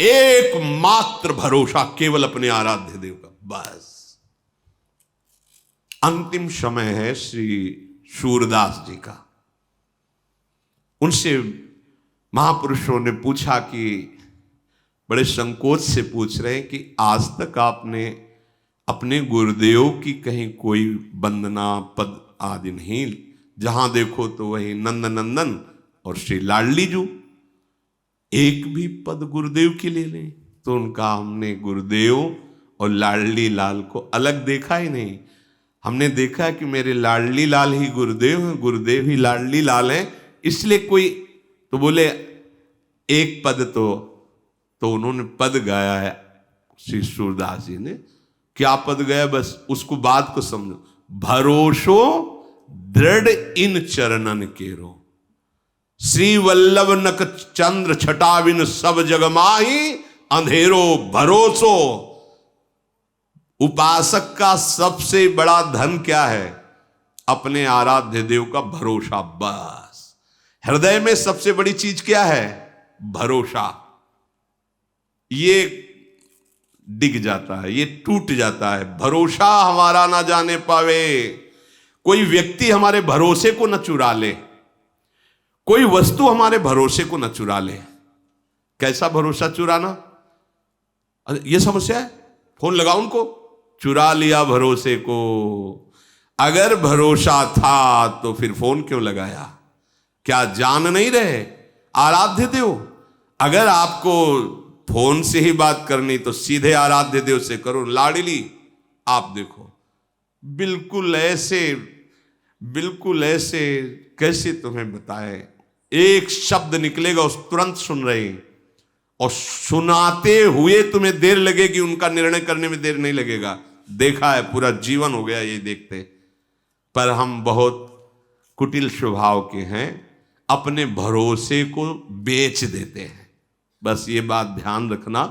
एकमात्र भरोसा केवल अपने आराध्य देव का, बस। अंतिम समय है श्री सूरदास जी का। उनसे महापुरुषों ने पूछा कि बड़े संकोच से पूछ रहे हैं कि आज तक आपने अपने गुरुदेव की कहीं कोई वंदना पद आदि नहीं, जहां देखो तो वही नंद नंदन और श्री लाडली जू, एक भी पद गुरुदेव की ले लें। तो उनका हमने गुरुदेव और लाडली लाल को अलग देखा ही नहीं। हमने देखा कि मेरे लाडली लाल ही गुरुदेव हैं, गुरुदेव ही लाडली लाल हैं, इसलिए कोई तो बोले एक पद तो उन्होंने पद गाया है श्री सूरदास जी ने। क्या पद गया, बस उसको बात को समझो। भरोसो दृढ़ इन चरणन केरो, श्री वल्लभ नक चंद्र छटाविन सब जग माही, अंधेरो भरोसो। उपासक का सबसे बड़ा धन क्या है? अपने आराध्य देव का भरोसा, बस। हृदय में सबसे बड़ी चीज क्या है? भरोसा। ये डिग जाता है, ये टूट जाता है, भरोसा हमारा ना जाने पावे। कोई व्यक्ति हमारे भरोसे को न चुरा ले, कोई वस्तु हमारे भरोसे को न चुरा ले। कैसा भरोसा चुराना? ये समस्या है। फोन लगाओ उनको, चुरा लिया भरोसे को। अगर भरोसा था तो फिर फोन क्यों लगाया? क्या जान नहीं रहे आराध्य देव? अगर आपको फोन से ही बात करनी तो सीधे आराध्य देव से करो। लाडली आप देखो, बिल्कुल ऐसे कैसे तुम्हें बताएं, एक शब्द निकलेगा उस तुरंत सुन रहे हैं, और सुनाते हुए तुम्हें देर लगेगी, उनका निर्णय करने में देर नहीं लगेगा। देखा है, पूरा जीवन हो गया ये देखते। पर हम बहुत कुटिल स्वभाव के हैं, अपने भरोसे को बेच देते हैं। बस ये बात ध्यान रखना,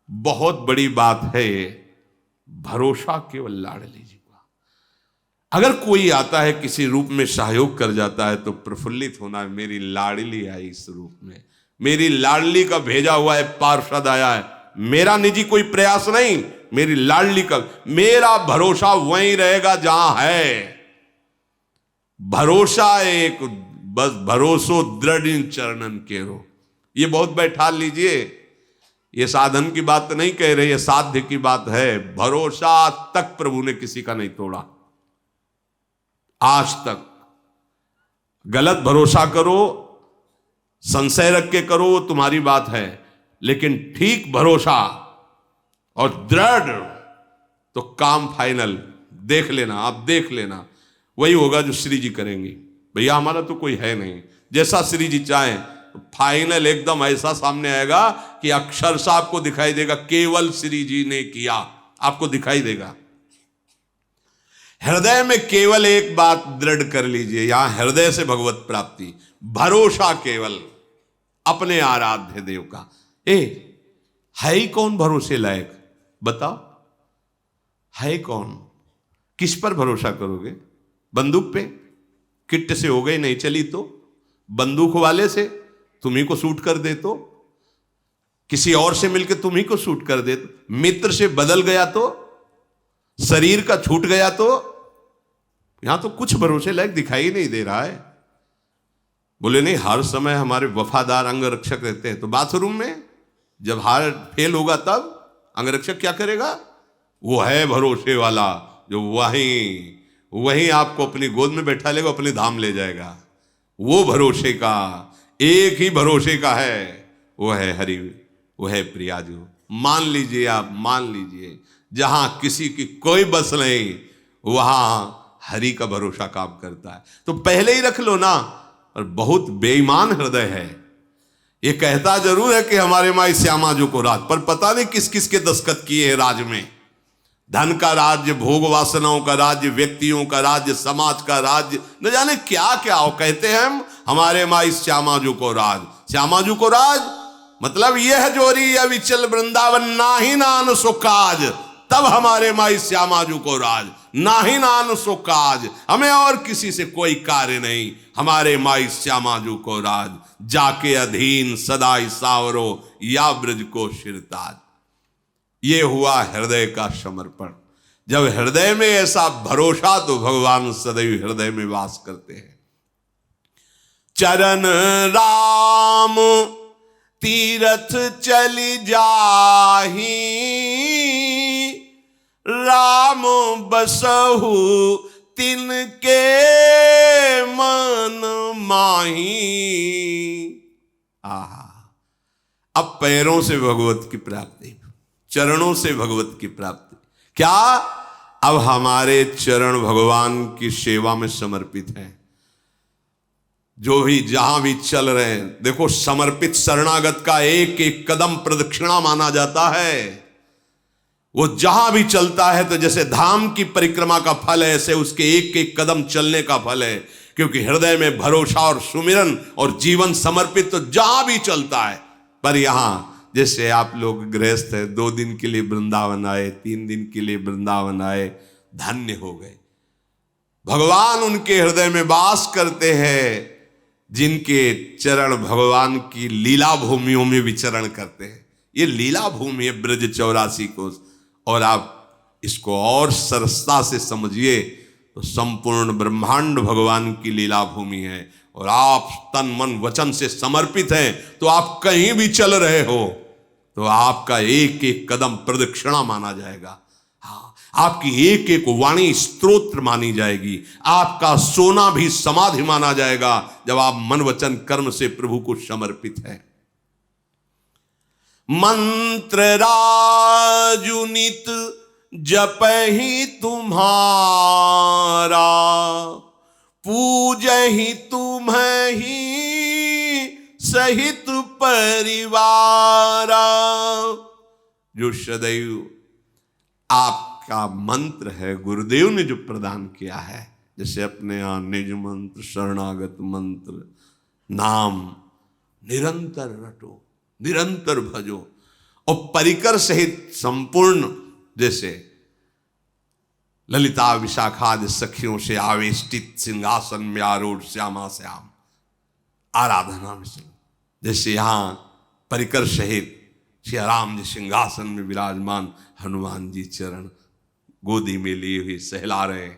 बहुत बड़ी बात है ये। भरोसा केवल लाडली जी का। अगर कोई आता है किसी रूप में सहयोग कर जाता है तो प्रफुल्लित होना है, मेरी लाडली आई इस रूप में, मेरी लाडली का भेजा हुआ है पार्षद आया है। मेरा निजी कोई प्रयास नहीं, मेरी लाडली का। मेरा भरोसा वहीं रहेगा जहां है। भरोसा एक, बस भरोसो दृढ़ इन चरणन केरो। ये बहुत बैठा लीजिए, ये साधन की बात नहीं कह रहे, ये साध्य की बात है। भरोसा तक प्रभु ने किसी का नहीं तोड़ा आज तक। गलत भरोसा करो, संशय रख के करो, वो तुम्हारी बात है, लेकिन ठीक भरोसा और दृढ़ तो काम फाइनल। देख लेना, आप देख लेना, वही होगा जो श्री जी करेंगे। भैया हमारा तो कोई है नहीं, जैसा श्री जी चाहें तो फाइनल एकदम ऐसा सामने आएगा कि अक्षरशः आपको दिखाई देगा केवल श्री जी ने किया, आपको दिखाई देगा। हृदय में केवल एक बात दृढ़ कर लीजिए, यहां हृदय से भगवत प्राप्ति। भरोसा केवल अपने आराध्य देव का। है ही कौन भरोसे लायक? बताओ, है कौन? किस पर भरोसा करोगे? बंदूक पे? किट से हो गई नहीं चली तो? बंदूक वाले से तुम्ही को शूट कर दे तो? किसी और से मिलकर तुम्ही को शूट कर दे तो? मित्र से बदल गया तो? शरीर का छूट गया तो? यहां तो कुछ भरोसे लायक दिखाई नहीं दे रहा है। बोले नहीं, हर समय हमारे वफादार अंग रक्षक रहते हैं। तो बाथरूम में जब हार्ट फेल होगा तब अंग रक्षक क्या करेगा? वो है भरोसे वाला जो वहीं आपको अपनी गोद में बैठा लेगा, अपने धाम ले जाएगा। वो भरोसे का, एक ही भरोसे का है, वो है हरि, वो है प्रियाजू। मान लीजिए, आप मान लीजिए, जहां किसी की कोई बस नहीं वहां हरि का भरोसा काम करता है। तो पहले ही रख लो ना। और बहुत बेईमान हृदय है, ये कहता जरूर है कि हमारे माई श्यामा जी को राज, पर पता नहीं किस किस के दस्तखत किए हैं राज में। धन का राज्य, भोग वासनाओं का राज्य, व्यक्तियों का राज्य, समाज का राज्य, न जाने क्या क्या हो। कहते हैं हम हमारे माई श्यामा जी को राज। श्यामा जी को राज मतलब यह जोरी अविचल वृंदावन नाही नान सुकाज, तब हमारे माई श्यामा जी को राज। नाही नान सुकाज, हमें और किसी से कोई कार्य नहीं, हमारे माई श्यामा जी को राज। जाके अधीन सदाई सावरो या ब्रज को शिरताज। ये हुआ हृदय का समर्पण। जब हृदय में ऐसा भरोसा, तो भगवान सदैव हृदय में वास करते हैं। चरण राम तीरथ चली जाही, राम बसहु तिनके मन माही। आहा, अब पैरों से भगवत की प्राप्ति, चरणों से भगवत की प्राप्ति। क्या अब हमारे चरण भगवान की सेवा में समर्पित हैं। जो भी जहां भी चल रहे हैं, देखो समर्पित शरणागत का एक एक कदम प्रदक्षिणा माना जाता है। वो जहां भी चलता है तो जैसे धाम की परिक्रमा का फल है, ऐसे उसके एक एक कदम चलने का फल है। क्योंकि हृदय में भरोसा और सुमिरन और जीवन समर्पित तो जहां भी चलता है। पर यहां जैसे आप लोग गृहस्थ है, 2 दिन के लिए वृंदावन आए, 3 दिन के लिए वृंदावन आए, धन्य हो गए। भगवान उनके हृदय में वास करते हैं जिनके चरण भगवान की लीला भूमियों में विचरण करते हैं। ये लीला भूमि है ब्रज 84 कोस। और आप इसको और सरसता से समझिए तो संपूर्ण ब्रह्मांड भगवान की लीला भूमि है। और आप तन मन वचन से समर्पित हैं, तो आप कहीं भी चल रहे हो तो आपका एक एक कदम प्रदक्षिणा माना जाएगा। हाँ, आपकी एक एक वाणी स्तोत्र मानी जाएगी। आपका सोना भी समाधि माना जाएगा जब आप मन वचन कर्म से प्रभु को समर्पित हैं। मंत्र राजुनित जपहि तुम्हारा, पूजहि तुम्हि सहित परिवारा। जो सदैव आपका मंत्र है, गुरुदेव ने जो प्रदान किया है, जैसे अपने यहाँ निज मंत्र, शरणागत मंत्र, नाम निरंतर रटो, निरंतर भजो। और परिकर सहित संपूर्ण, जैसे ललिता विशाखादि सखियों से आवेष्टित सिंहासन में आरूढ़ श्यामा श्याम आराधना में से, जैसे यहाँ परिकर सहित श्री राम जी सिंहासन में विराजमान, हनुमान जी चरण गोदी में लिए हुए सहला रहे,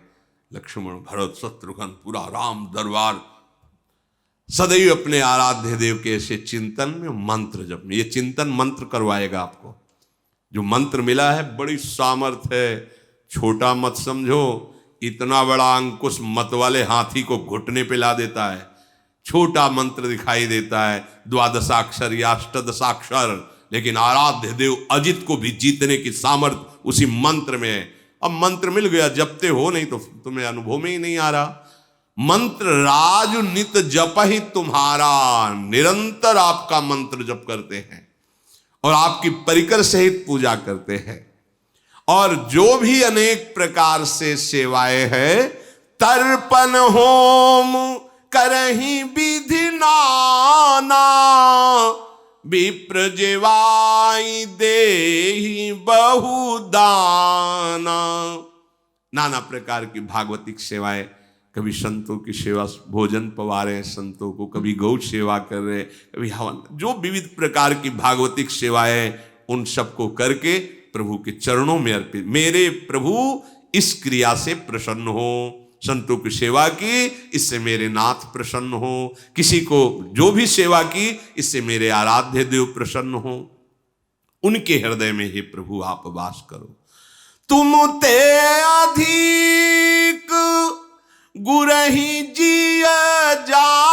लक्ष्मण भरत शत्रुघ्न पूरा राम दरबार सदैव अपने आराध्य देव के ऐसे चिंतन में, मंत्र जप में। ये चिंतन मंत्र करवाएगा आपको। जो मंत्र मिला है बड़ी सामर्थ है, छोटा मत समझो। इतना बड़ा अंकुश मत वाले हाथी को घुटने पे ला देता है। छोटा मंत्र दिखाई देता है, 12 या 18, लेकिन आराध्य देव अजित को भी जीतने की सामर्थ उसी मंत्र में है। अब मंत्र मिल गया, जपते हो, नहीं तो तुम्हें अनुभव में ही नहीं आ रहा। मंत्र राज नित जप ही तुम्हारा, निरंतर आपका मंत्र जप करते हैं और आपकी परिकर सहित पूजा करते हैं। और जो भी अनेक प्रकार से सेवाएं हैं, तर्पण होम करही विधि नाना, विप्र जेवाई देहि बहुदाना। नाना प्रकार की भागवतिक सेवाएं, कभी संतों की सेवा, भोजन पवा रहे हैं संतों को, कभी गौ सेवा कर रहे हैं, कभी हवन, जो विविध प्रकार की भागवतिक सेवाएं, उन सबको करके प्रभु के चरणों में अर्पित। मेरे प्रभु इस क्रिया से प्रसन्न हो, संतों की सेवा की, इससे मेरे नाथ प्रसन्न हो। किसी को जो भी सेवा की, इससे मेरे आराध्य देव प्रसन्न हो। उनके हृदय में ही प्रभु आप वास करो। तुम ते अधिक गुरहि जिय जानी,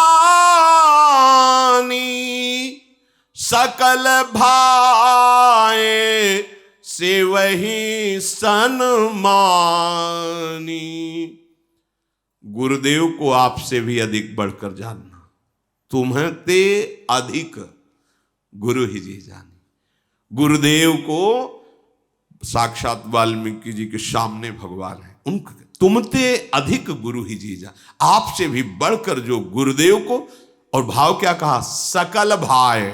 सकल भाए से वही सन्मानी। गुरुदेव को आपसे भी अधिक बढ़कर जानना। तुम्हें ते अधिक, गुरु ही जी जाने। गुरुदेव को साक्षात वाल्मीकि जी के सामने भगवान है, उनको तुमते अधिक गुरु ही जी जा, आपसे भी बढ़कर जो गुरुदेव को, और भाव क्या कहा, सकल भाई,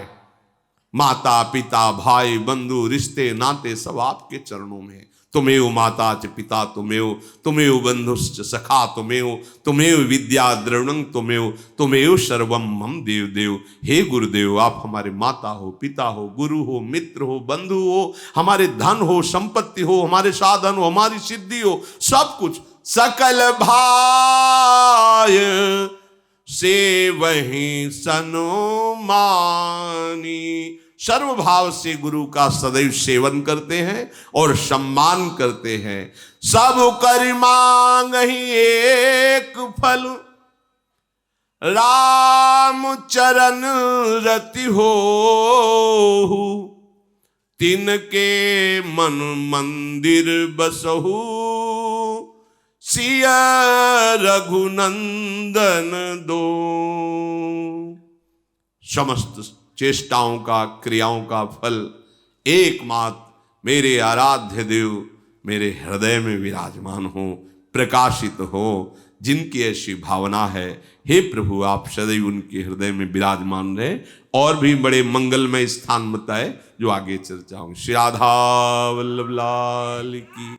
माता पिता भाई बंधु रिश्ते नाते सब आपके चरणों में। तुमेव माता च पिता तुमेव, तुमेव बंधुश्च सखा तुमेव, तुमेव विद्या द्रविणं तुमेव, तुमेव सर्वम मम देव देव। हे गुरुदेव, आप हमारे माता हो, पिता हो, गुरु हो, मित्र हो, बंधु हो, हमारे धन हो, संपत्ति हो, हमारे साधन हो, हमारी सिद्धि हो, सब कुछ। सकल भाय से वही सनुमानी, सर्वभाव से गुरु का सदैव सेवन करते हैं और सम्मान करते हैं। सब कर मांग ही एक फल, राम चरण रति हो, तिनके मन मंदिर बसहु, सिया रघुनंदन दो। समस्त चेष्टाओं का, क्रियाओं का फल एकमात्र मेरे आराध्य देव मेरे हृदय में विराजमान हो, प्रकाशित हो। जिनकी ऐसी भावना है, हे प्रभु आप सदैव उनके हृदय में विराजमान रहे। और भी बड़े मंगलमय स्थान बताए जो आगे चर्चा होंगे। श्री राधा वल्लभ लाल की।